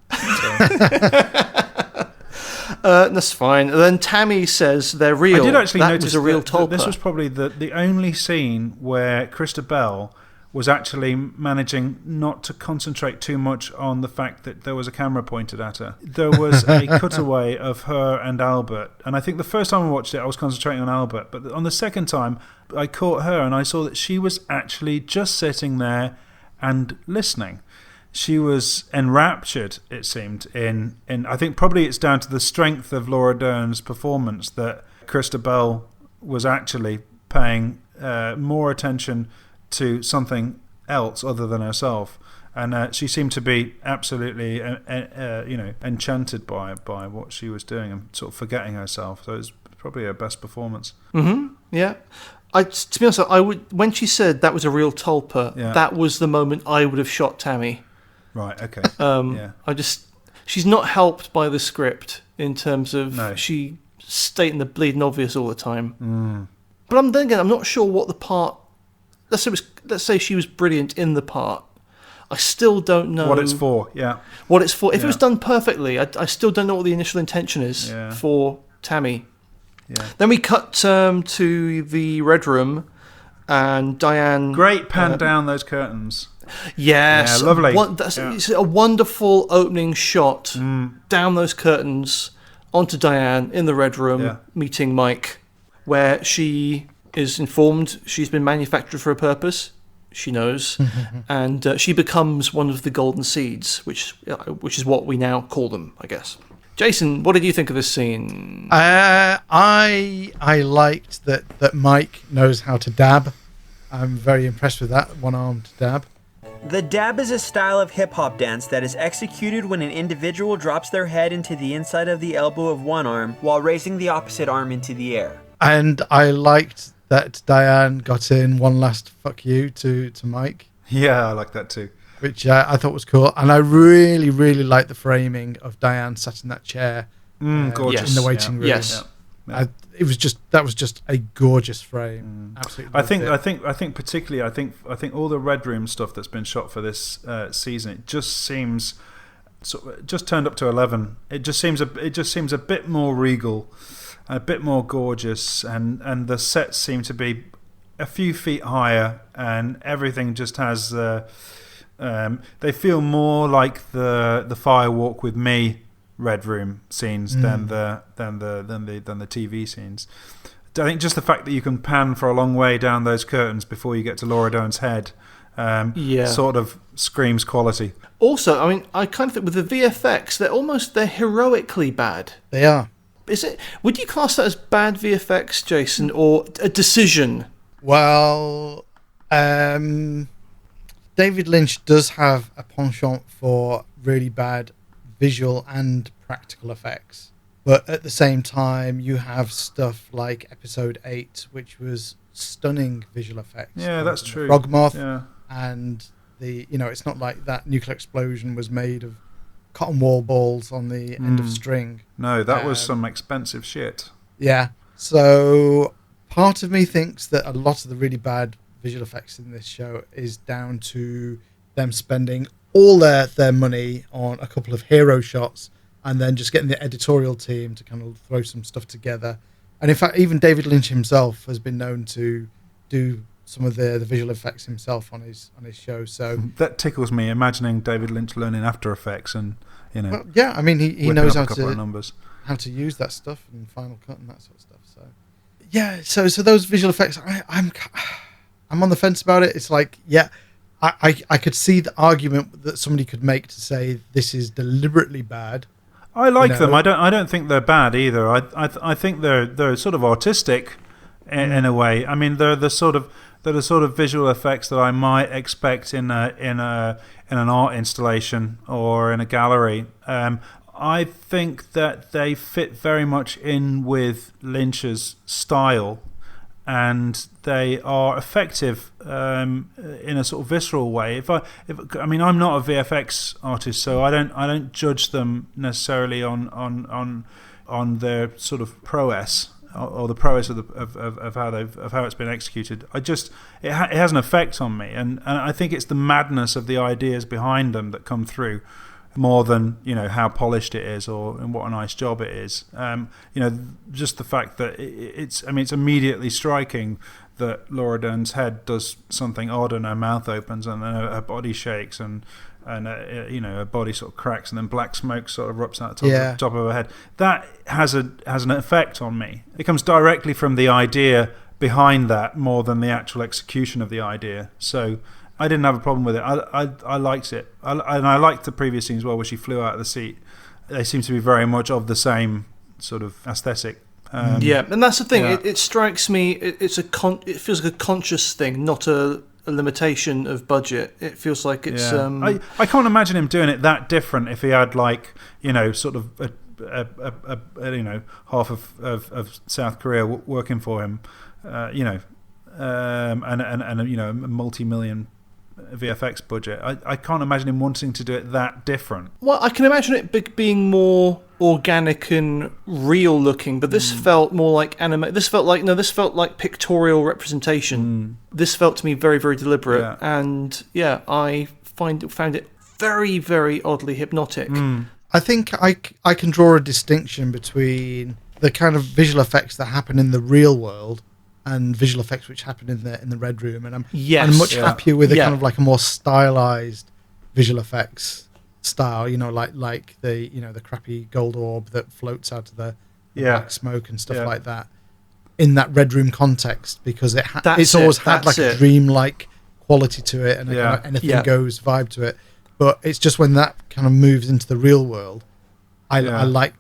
That's fine. And then Tammy says they're real. I did actually notice was a real tulpa. This was probably the only scene where Krista Bell was actually managing not to concentrate too much on the fact that there was a camera pointed at her. There was a cutaway of her and Albert, and I think the first time I watched it I was concentrating on Albert, but on the second time I caught her and I saw that she was actually just sitting there and listening. She was enraptured, it seemed, in I think probably it's down to the strength of Laura Dern's performance that Krista Bell was actually paying more attention to something else other than herself, and she seemed to be absolutely enchanted by what she was doing and sort of forgetting herself. So it was probably her best performance. Yeah. To be honest, I would, when she said that was a real tulpa, that was the moment I would have shot Tammy. Right, okay. She's not helped by the script in terms of she stating the bleeding obvious all the time. But I'm not sure what the part. Let's say she was brilliant in the part. I still don't know what it's for. Yeah, what it's for. If it was done perfectly, I still don't know what the initial intention is for Tammy. Yeah. Then we cut to the Red Room, and Diane. Great pan down those curtains. Yes, yeah, lovely. It's a wonderful opening shot down those curtains onto Diane in the Red Room meeting Mike, where she is informed she's been manufactured for a purpose. She knows, and she becomes one of the golden seeds, which is what we now call them, I guess. Jason, what did you think of this scene? I liked that Mike knows how to dab. I'm very impressed with that one-armed dab. The dab is a style of hip-hop dance that is executed when an individual drops their head into the inside of the elbow of one arm while raising the opposite arm into the air. And I liked that Diane got in one last fuck you to Mike. Yeah, I like that too. Which I thought was cool. And I really, really liked the framing of Diane sat in that chair gorgeous. In the waiting room. Yes. Yeah. That was just a gorgeous frame. Absolutely. I think particularly I think all the Red Room stuff that's been shot for this season, it just seems just turned up to 11. It just seems a bit more regal, a bit more gorgeous, and the sets seem to be a few feet higher, and everything just has they feel more like the Firewalk with Me Red Room scenes than the TV scenes. I think just the fact that you can pan for a long way down those curtains before you get to Laura Dern's head sort of screams quality. Also, I mean, I kind of think with the VFX, they're heroically bad. They are. Would you class that as bad VFX, Jason, or a decision? Well, David Lynch does have a penchant for really bad visual and practical effects. But at the same time, you have stuff like Episode 8, which was stunning visual effects. Yeah, that's true. Frog moth, yeah. And it's not like that nuclear explosion was made of cotton wool balls on the end of string. No, that was some expensive shit. Yeah. So part of me thinks that a lot of the really bad visual effects in this show is down to them spending all their money on a couple of hero shots and then just getting the editorial team to kind of throw some stuff together. And in fact, even David Lynch himself has been known to do some of the visual effects himself on his show. So that tickles me, imagining David Lynch learning After Effects and, well, yeah, I mean, he knows how to use that stuff and Final Cut and that sort of stuff. So yeah, so those visual effects, I'm on the fence about it. It's like, yeah, I could see the argument that somebody could make to say this is deliberately bad. I like them. I don't think they're bad either. I think they're sort of artistic in a way. I mean, they're the sort of visual effects that I might expect in an art installation or in a gallery. I think that they fit very much in with Lynch's style, and they are effective in a sort of visceral way. I mean, I'm not a VFX artist, so I don't judge them necessarily on their sort of prowess or the prowess of how it's been executed. It has an effect on me, and I think it's the madness of the ideas behind them that come through, more than how polished it is and what a nice job it is. Just the fact that it's immediately striking that Laura Dern's head does something odd and her mouth opens and then her body shakes and her body sort of cracks and then black smoke sort of erupts out the top of her head. That has an effect on me. It comes directly from the idea behind that more than the actual execution of the idea. So I didn't have a problem with it. I liked it. And I liked the previous scene as well, where she flew out of the seat. They seem to be very much of the same sort of aesthetic. Yeah, and that's the thing. Yeah. It strikes me. It feels like a conscious thing, not a limitation of budget. It feels like it's. Yeah. I can't imagine him doing it that different if he had sort of half of South Korea working for him, and a multi-million VFX budget. I can't imagine him wanting to do it that different. Well, I can imagine it being more organic and real looking, but this felt more like anime. This felt like pictorial representation. This felt to me very, very deliberate, and I found it very, very oddly hypnotic. I think I can draw a distinction between the kind of visual effects that happen in the real world and visual effects which happen in the Red Room, and I'm much happier with a kind of like a more stylized visual effects style, like the crappy gold orb that floats out of the black smoke and stuff like that in that Red Room context, because it's always had like a dreamlike quality to it and a kind of anything goes vibe to it. But it's just when that kind of moves into the real world, I like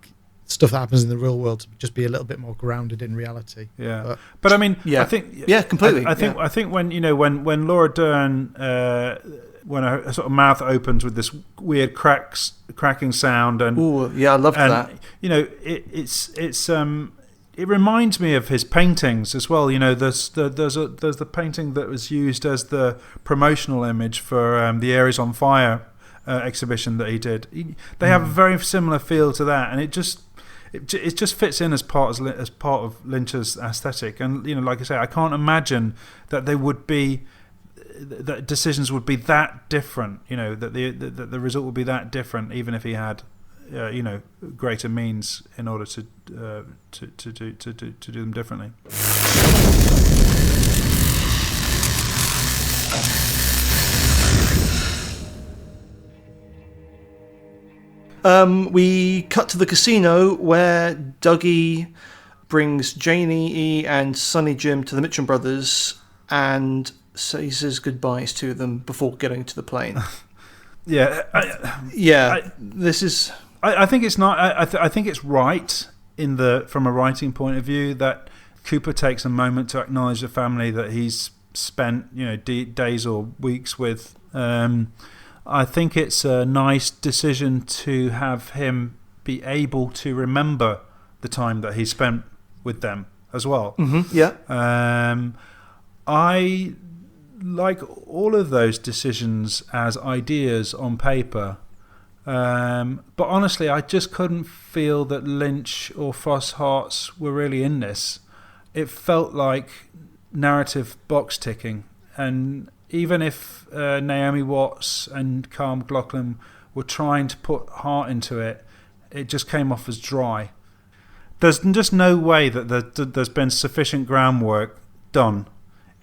stuff that happens in the real world to just be a little bit more grounded in reality. But I mean, I think completely. I think when Laura Dern when her sort of mouth opens with this weird cracking sound, and I loved that. It reminds me of his paintings as well. There's the painting that was used as the promotional image for the Aries on Fire exhibition that he did. They have a very similar feel to that, and it just fits in as part of Lynch's aesthetic. And like I say, I can't imagine that that decisions would be that different. That the result would be that different, even if he had greater means in order to do them differently. We cut to the casino where Dougie brings Janie E and Sonny Jim to the Mitchum brothers and says his goodbyes to them before getting to the plane. I think it's not. I think it's right from a writing point of view that Cooper takes a moment to acknowledge the family that he's spent days or weeks with. I think it's a nice decision to have him be able to remember the time that he spent with them as well. I like all of those decisions as ideas on paper. But honestly, I just couldn't feel that Lynch or Foss-Harts were really in this. It felt like narrative box ticking, and even if Naomi Watts and Carl McLaughlin were trying to put heart into it, it just came off as dry. There's just no way that there's been sufficient groundwork done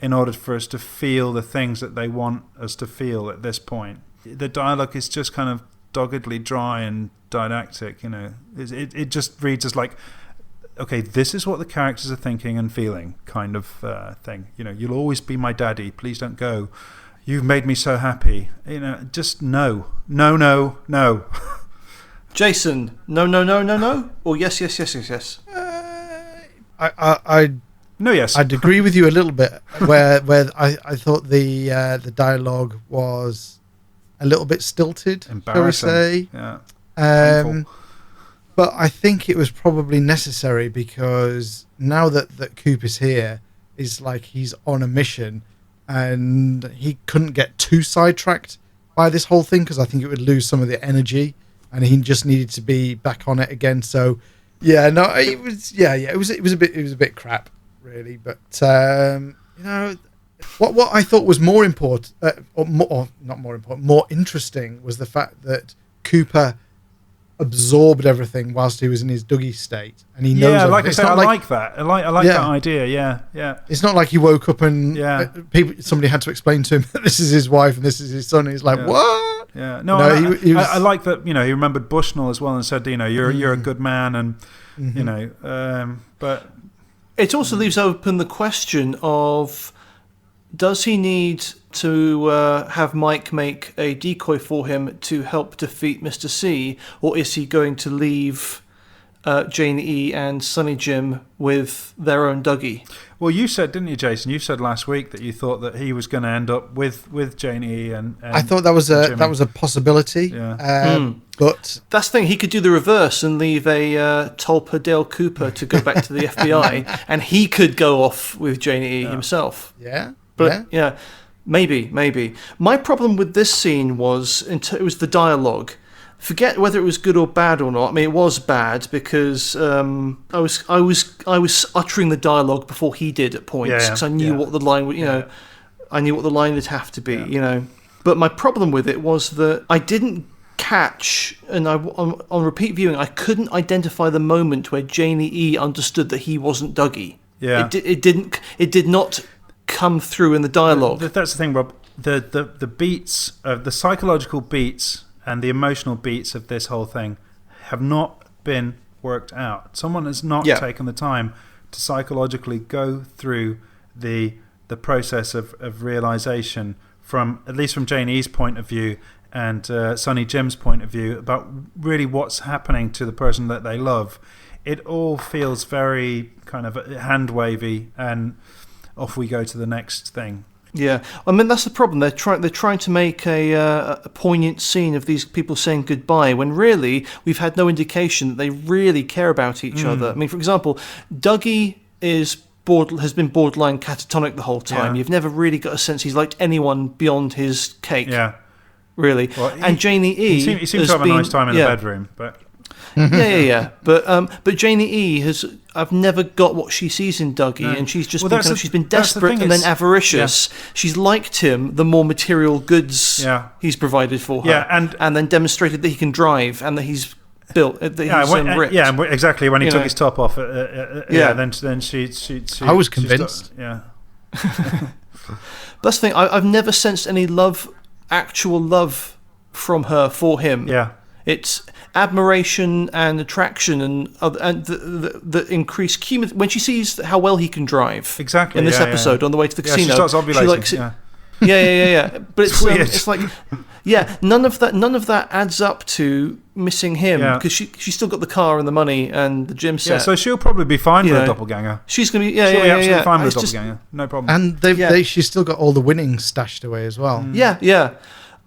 in order for us to feel the things that they want us to feel at this point. The dialogue is just kind of doggedly dry and didactic, It just reads as like, okay, this is what the characters are thinking and feeling, kind of thing. You'll always be my daddy. Please don't go. You've made me so happy. Just no. Jason, no, or yes. No, yes. I'd agree with you a little bit. Where I thought the dialogue was a little bit stilted, shall we say? Yeah. But I think it was probably necessary because now that Coop is here, is like he's on a mission, and he couldn't get too sidetracked by this whole thing because I think it would lose some of the energy, and he just needed to be back on it again. So, it was a bit crap, really. But what I thought was more important, more interesting, was the fact that Cooper absorbed everything whilst he was in his Dougie state, and he knows. Yeah, like I said, I like that. I like that idea. Yeah. It's not like he woke up and somebody had to explain to him that this is his wife and this is his son. He's like, what? Yeah. No, I like that. He remembered Bushnell as well and said, you're a good man, and but it also leaves open the question of, does he need to have Mike make a decoy for him to help defeat Mr. C, or is he going to leave Janie E and Sonny Jim with their own Dougie? Well, you said, didn't you, Jason? You said last week that you thought that he was going to end up with Janie E and I thought that was a possibility. Yeah. But that's the thing. He could do the reverse and leave a Tulpa Dale Cooper to go back to the FBI, and he could go off with Janie E himself. Yeah. But yeah, maybe. My problem with this scene was it was the dialogue. Forget whether it was good or bad or not. I mean, it was bad because I was uttering the dialogue before he did at points because I knew what the line would, I knew what the line would have to be, But my problem with it was that I didn't catch, and on repeat viewing, I couldn't identify the moment where Janie E understood that he wasn't Dougie. Yeah, it did not come through in the dialogue. That's the thing, Rob. The beats of the psychological beats and the emotional beats of this whole thing have not been worked out. Someone has not taken the time to psychologically go through the process of realization at least from Jane E's point of view and Sonny Jim's point of view about really what's happening to the person that they love. It all feels very kind of hand wavy, and off we go to the next thing. Yeah, I mean that's the problem. They're trying to make a poignant scene of these people saying goodbye when really we've had no indication that they really care about each other. I mean, for example, Dougie has been borderline catatonic the whole time. You've never really got a sense he's liked anyone beyond his cake. Yeah, really. Well, and Janie E. He seems to have a nice time in the bedroom, but. Yeah. But Janie E. I've never got what she sees in Dougie, and she's just she's been desperate and then avaricious. Yeah. She's liked him, the more material goods he's provided for her, and then demonstrated that he can drive and that he's built, that he's ripped. Yeah, exactly. When he took his top off, then she I was convinced. That's the thing. I've never sensed any actual love from her for him. Yeah. It's admiration and attraction and the increased cumulative when she sees how well he can drive. Exactly. In this episode on the way to the casino, she starts ovulating. She likes it. Yeah. But it's like, none of that adds up to missing him because she's still got the car and the money and the gym set. Yeah, so she'll probably be fine with a doppelganger. She's gonna be she'll be absolutely fine with a doppelganger. No problem. And she's still got all the winnings stashed away as well. Yeah.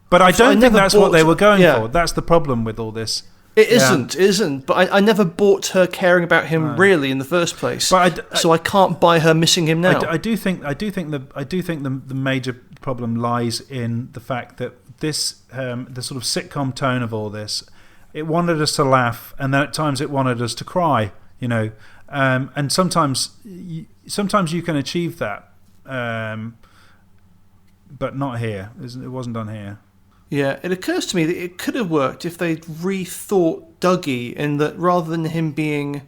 But I don't think that's what they were going for. That's the problem with all this. It isn't. But I never bought her caring about him really in the first place. So I can't buy her missing him now. I do think the major problem lies in the fact that this the sort of sitcom tone of all this. It wanted us to laugh, and then at times it wanted us to cry. And sometimes you can achieve that. but not here. It wasn't done here. Yeah, it occurs to me that it could have worked if they'd rethought Dougie, in that rather than him being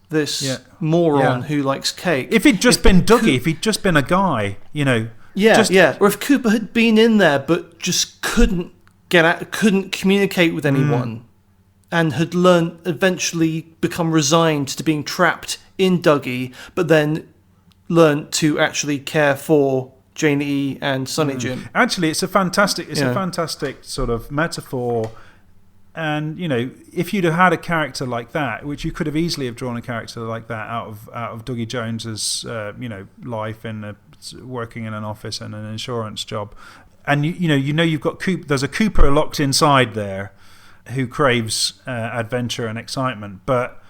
this moron who likes cake. If he'd just been Dougie, if he'd just been a guy, you know. Or if Cooper had been in there but just couldn't get out, couldn't communicate with anyone, and had learned, eventually become resigned to being trapped in Dougie, but then learned to actually care for Janie and Sonny Jim. Actually, it's a fantastic sort of metaphor. And, you know, if you'd have had a character like that, which you could have easily have drawn a character like that out of Dougie Jones's, life in working in an office and an insurance job, and you've got there's a Cooper locked inside there, who craves adventure and excitement, but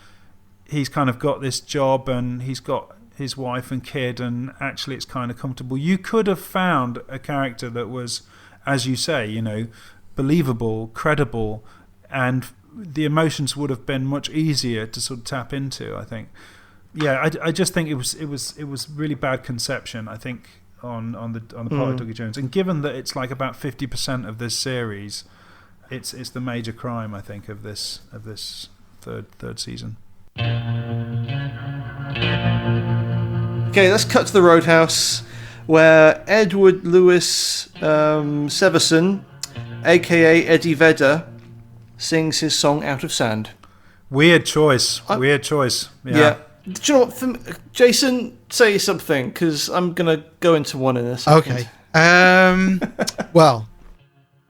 he's kind of got this job and he's got his wife and kid, and actually it's kind of comfortable. You could have found a character that was, as you say, you know, believable, credible. And the emotions would have been much easier to sort of tap into, I think. Yeah, I just think it was really bad conception, I think, on the part of Dougie Jones. And given that it's like about 50% of this series, it's the major crime, I think, of this third season. Okay, let's cut to the Roadhouse, where Edward Lewis Severson, aka Eddie Vedder, sings his song Out of Sand. Weird choice. Yeah. Do you know what, Jason, say something, because I'm going to go into one in a second. Okay. Well,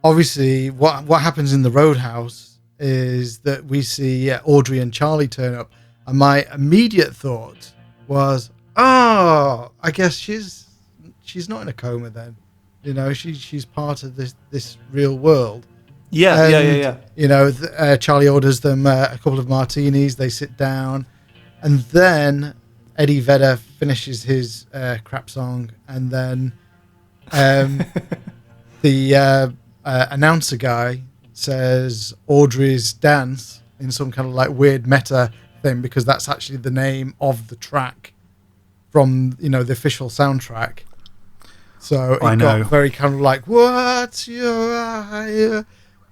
obviously, what happens in the Roadhouse is that we see Audrey and Charlie turn up, and my immediate thought was, I guess she's not in a coma then. You know, she's part of this real world. Yeah. You know, Charlie orders them a couple of martinis. They sit down, and then Eddie Vedder finishes his crap song, and then the announcer guy says Audrey's dance in some kind of like weird meta thing, because that's actually the name of the track from, you know, the official soundtrack. So it got very kind of like, what's your eye?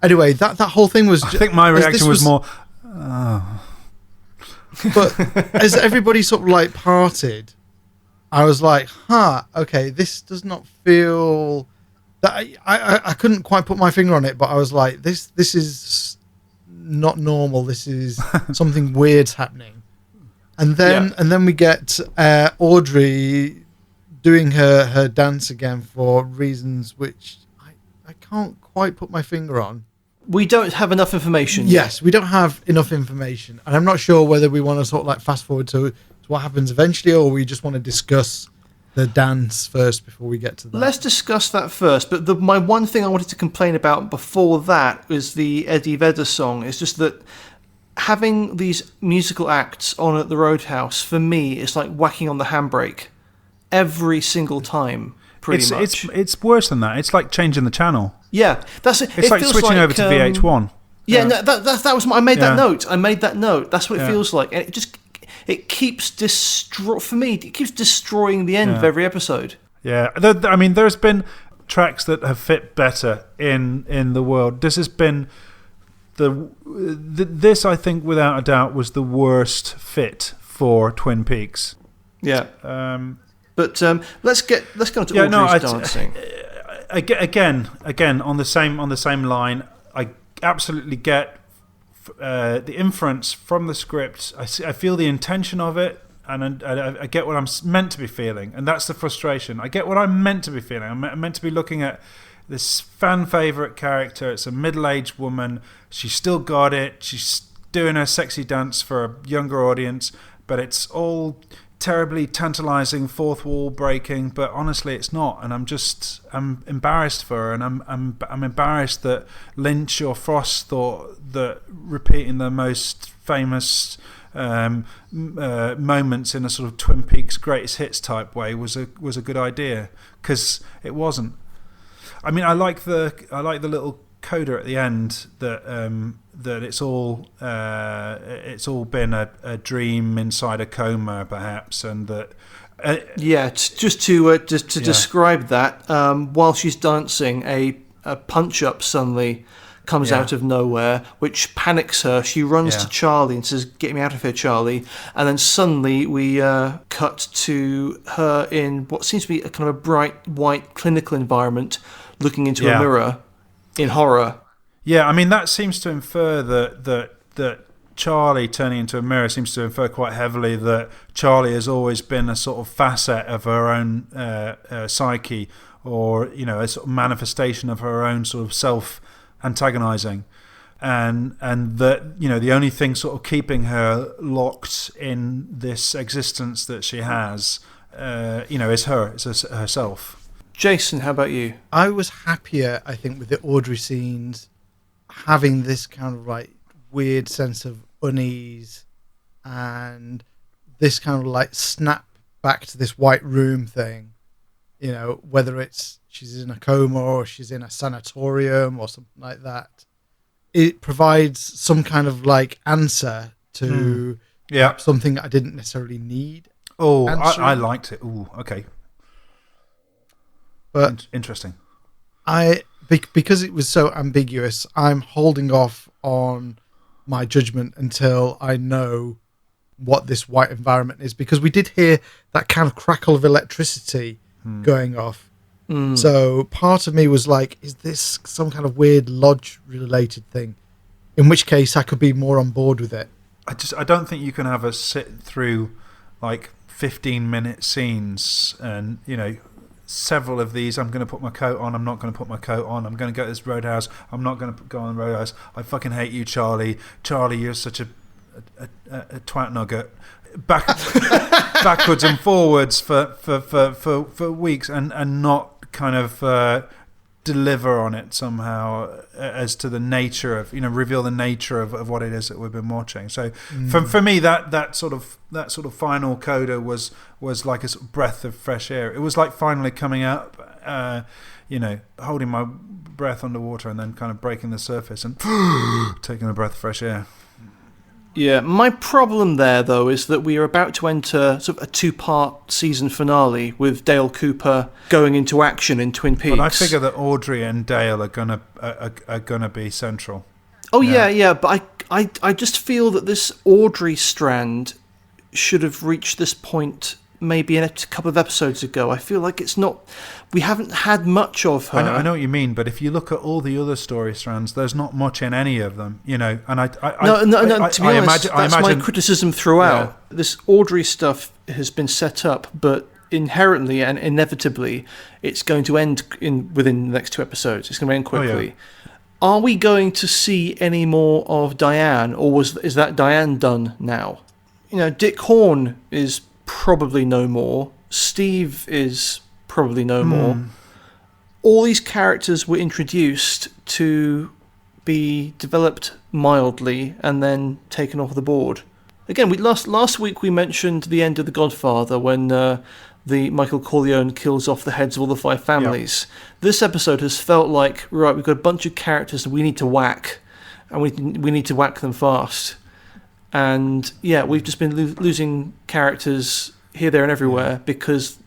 Anyway, that whole thing was... I think my reaction was more... But as everybody sort of like parted, I was like, okay, this does not feel... that I couldn't quite put my finger on it, but I was like, this is not normal. This is something weird's happening. And then we get Audrey doing her dance again for reasons which I can't quite put my finger on. We don't have enough information. Yes, we don't have enough information. And I'm not sure whether we want to sort of like fast forward to what happens eventually, or we just want to discuss the dance first before we get to that. Let's discuss that first. But my one thing I wanted to complain about before that is the Eddie Vedder song. It's just that having these musical acts on at the Roadhouse, for me, is like whacking on the handbrake every single time. Pretty much. It's worse than that. It's like changing the channel. Yeah, that's it. It's like switching over to VH1. Yeah, no, that was. I made that note. That's what it feels like, and it keeps for me. It keeps destroying the end of every episode. Yeah, I mean, there's been tracks that have fit better in the world. This has been this, I think, without a doubt, was the worst fit for Twin Peaks. Yeah. But let's go into Audrey's dancing. Again, on the same line, I absolutely get the inference from the script. I feel the intention of it, and I get what I'm meant to be feeling, and that's the frustration. I get what I'm meant to be feeling. I'm meant to be looking at this fan favorite character. It's a middle-aged woman. She's still got it. She's doing her sexy dance for a younger audience, but it's all terribly tantalizing, fourth wall breaking, but honestly it's not, and I'm embarrassed for her, and I'm embarrassed that Lynch or Frost thought that repeating the most famous moments in a sort of Twin Peaks greatest hits type way was a good idea, because it wasn't. I mean, I like the little coda at the end that it's all been a dream inside a coma, perhaps, and that Just to describe that, while she's dancing, a punch-up suddenly comes out of nowhere, which panics her. She runs to Charlie and says, "Get me out of here, Charlie." And then suddenly we cut to her in what seems to be a kind of a bright white clinical environment, looking into a mirror in horror. Yeah, I mean, that seems to infer that Charlie turning into a mirror seems to infer quite heavily that Charlie has always been a sort of facet of her own psyche, or, you know, a sort of manifestation of her own sort of self-antagonizing. And that, you know, the only thing sort of keeping her locked in this existence that she has, you know, is herself. Jason, how about you? I was happier, I think, with the Audrey scenes, having this kind of like weird sense of unease and this kind of like snap back to this white room thing, you know, whether it's she's in a coma or she's in a sanatorium or something like that. It provides some kind of like answer to something I didn't necessarily need. Oh, I liked it. Oh, okay. But interesting. Because it was so ambiguous, I'm holding off on my judgment until I know what this white environment is, because we did hear that kind of crackle of electricity going off. So part of me was like, is this some kind of weird lodge related thing? In which case I could be more on board with it. I don't think you can have us sit through like 15-minute scenes and, you know, several of these. I'm going to put my coat on. I'm not going to put my coat on. I'm going to go to this roadhouse. I'm not going to go on the roadhouse. I fucking hate you, Charlie. Charlie, you're such a twat nugget. Backwards and forwards for weeks and not kind of deliver on it somehow as to the nature of, you know, reveal the nature of what it is that we've been watching. So for me, that sort of final coda was like a sort of breath of fresh air. It was like finally coming up, you know, holding my breath underwater and then kind of breaking the surface and taking a breath of fresh air. Yeah, my problem there, though, is that we are about to enter sort of a two-part season finale with Dale Cooper going into action in Twin Peaks. But I figure that Audrey and Dale are gonna be central. Oh yeah, but I just feel that this Audrey strand should have reached this point maybe in a couple of episodes ago. I feel like it's not. We haven't had much of her. I know what you mean, but if you look at all the other story strands, there's not much in any of them, you know. And no. To be honest, that's my criticism throughout. Yeah. This Audrey stuff has been set up, but inherently and inevitably, it's going to end within the next two episodes. It's going to end quickly. Oh, yeah. Are we going to see any more of Diane, or is that Diane done now? You know, Dick Horn is probably no more. Steve is probably no more. All these characters were introduced to be developed mildly and then taken off the board. Again, last week we mentioned the end of The Godfather when the Michael Corleone kills off the heads of all the five families. Yep. This episode has felt like, right, we've got a bunch of characters that we need to whack, and we need to whack them fast. And yeah, we've just been losing characters here, there, and everywhere because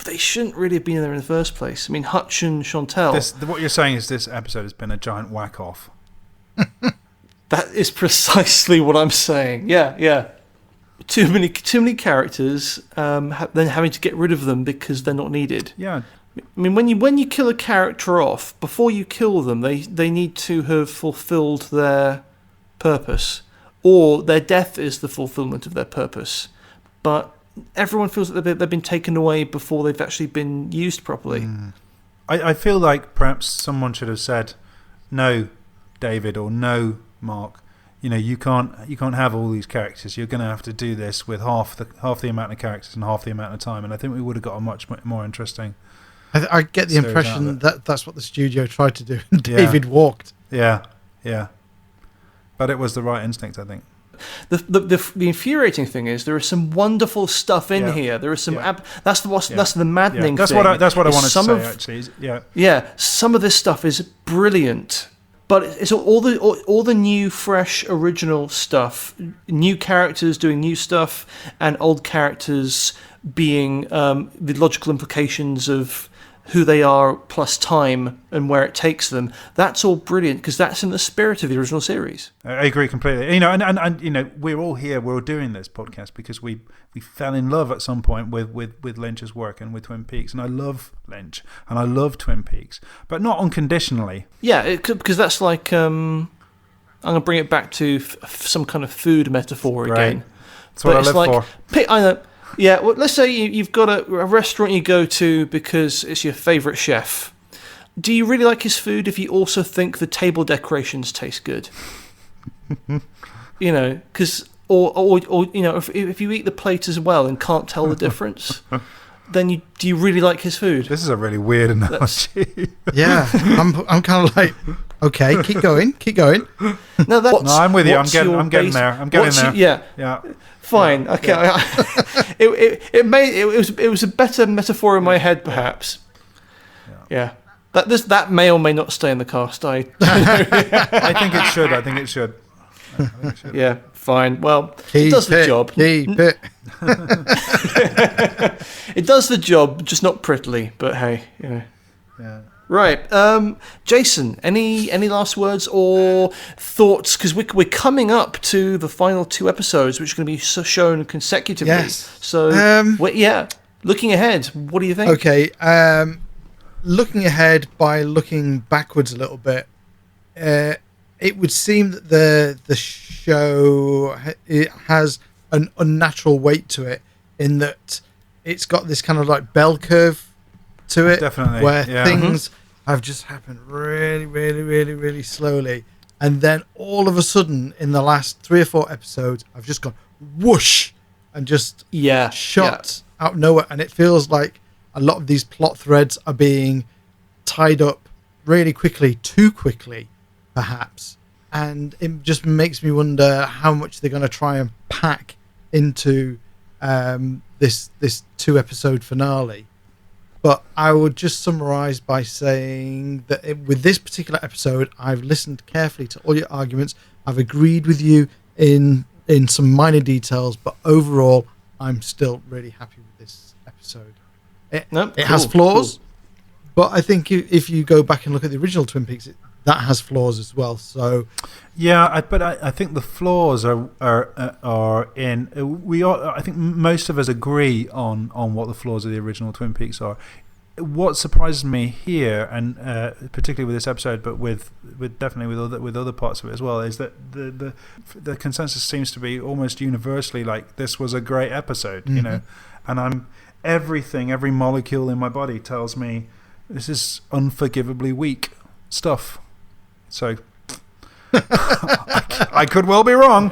they shouldn't really have been there in the first place. I mean, Hutch and Chantel. What you're saying is this episode has been a giant whack-off. That is precisely what I'm saying. Yeah. Too many characters, then having to get rid of them because they're not needed. Yeah. I mean, when you kill a character off, before you kill them, they need to have fulfilled their purpose, or their death is the fulfillment of their purpose. But everyone feels that they've been taken away before they've actually been used properly. I feel like perhaps someone should have said, "No, David," or "No, Mark. You know, you can't have all these characters. You're going to have to do this with half the amount of characters and half the amount of time." And I think we would have got a much more interesting. I get the impression that that's what the studio tried to do, and David walked. Yeah. But it was the right instinct, I think. The infuriating thing is there is some wonderful stuff in here. There is some that's the maddening thing. That's what I wanted to say. Actually, yeah. Some of this stuff is brilliant, but it's all the new, fresh, original stuff. New characters doing new stuff, and old characters being the logical implications of who they are plus time and where it takes them. That's all brilliant because that's in the spirit of the original series. I agree completely. You know, and you know, we're all here. We're all doing this podcast because we fell in love at some point with Lynch's work and with Twin Peaks. And I love Lynch and I love Twin Peaks, but not unconditionally. Yeah, because that's like I'm going to bring it back to some kind of food metaphor again. Right. That's what I live for. I know. Yeah, well, let's say you've got a restaurant you go to because it's your favourite chef. Do you really like his food if you also think the table decorations taste good? You know, because or you know, if you eat the plate as well and can't tell the difference, then do you really like his food? This is a really weird analogy. Yeah, I'm kind of like, okay, keep going. No, I'm with you. I'm getting there. Yeah. Fine. Okay. Yeah. It was a better metaphor in my head, perhaps. Yeah. That may or may not stay in the cast. I think it should. Yeah. Fine. Well, it does the job. Keep it. It does the job, just not prettily. But hey, you know. Yeah. Right, Jason. Any last words or thoughts? Because we're coming up to the final 2 episodes, which are going to be shown consecutively. Yes. So, looking ahead, what do you think? Okay. Looking ahead by looking backwards a little bit, it would seem that the show has an unnatural weight to it, in that it's got this kind of like bell curve to it, definitely, where things have just happened really, really, really, really slowly, and then all of a sudden, in the last 3 or 4 episodes, I've just gone whoosh and just shot out of nowhere, and it feels like a lot of these plot threads are being tied up really quickly, too quickly, perhaps, and it just makes me wonder how much they're going to try and pack into this 2-episode finale. But I would just summarise by saying that with this particular episode, I've listened carefully to all your arguments. I've agreed with you in some minor details, but overall, I'm still really happy with this episode. It has flaws, but I think if you go back and look at the original Twin Peaks, that has flaws as well. So, yeah, but I think the flaws are in. I think most of us agree on what the flaws of the original Twin Peaks are. What surprises me here, and particularly with this episode, but with definitely with other parts of it as well, is that the consensus seems to be almost universally like this was a great episode, you know, and every molecule in my body tells me this is unforgivably weak stuff. So I could well be wrong,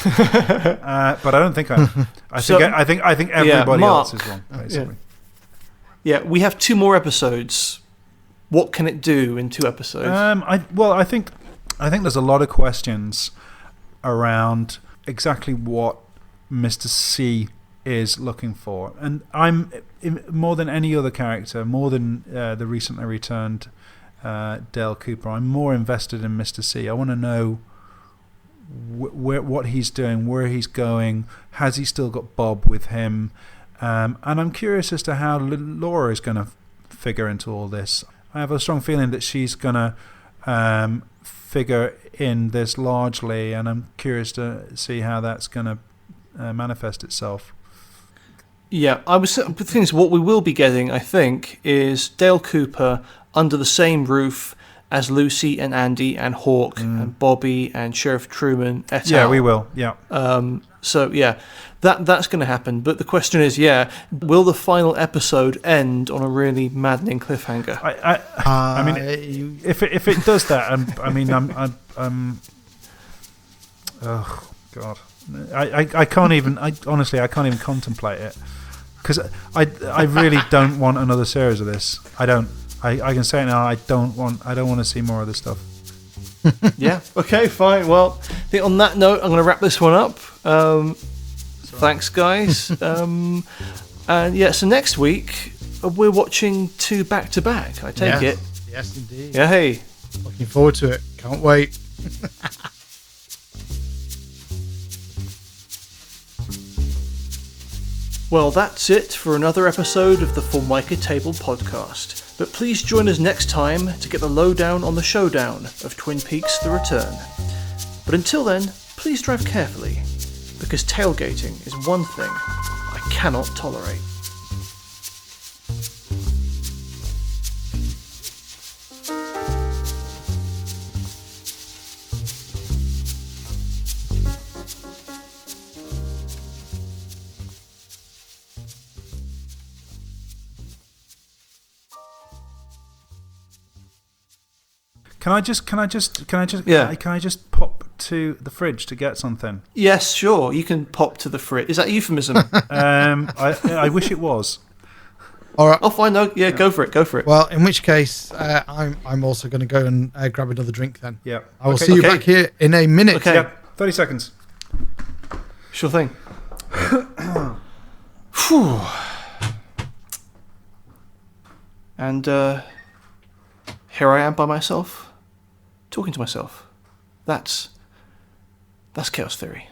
but I don't think I am. I think everybody else is wrong, basically. Yeah, we have 2 more episodes. What can it do in 2 episodes? I think there's a lot of questions around exactly what Mr. C is looking for, and I'm more than any other character, more than the recently returned Dale Cooper, I'm more invested in Mr. C. I want to know what he's doing, where he's going. Has he still got Bob with him? And I'm curious as to how Laura is going to figure into all this. I have a strong feeling that she's going to figure in this largely, and I'm curious to see how that's going to manifest itself. Yeah, the thing is, what we will be getting, I think, is Dale Cooper under the same roof as Lucy and Andy and Hawk and Bobby and Sheriff Truman et al. Yeah, we will. Yeah. So yeah, that's going to happen. But the question is, will the final episode end on a really maddening cliffhanger? I mean, if it does that, I'm oh God, I can't even. Honestly, I can't even contemplate it, because I really don't want another series of this. I don't. I can say it now. I don't want to see more of this stuff. Yeah. Okay. Fine. Well, I think on that note, I'm going to wrap this one up. Thanks, guys. And yeah, so next week we're watching 2 back-to-back. I take it. Yes, indeed. Yeah. Hey. Looking forward to it. Can't wait. Well, that's it for another episode of the Formica Table podcast. But please join us next time to get the lowdown on the showdown of Twin Peaks: The Return. But until then, please drive carefully, because tailgating is one thing I cannot tolerate. Can I just Yeah. can I just pop to the fridge to get something? Yes, sure. You can pop to the fridge. Is that a euphemism? I wish it was. All right. Oh, fine. No, yeah, go for it. Go for it. Well, in which case, I'm also going to go and grab another drink then. Yeah. I will see you back here in a minute. Okay. Yeah. 30 seconds. Sure thing. Phew. And here I am by myself, talking to myself. That's chaos theory.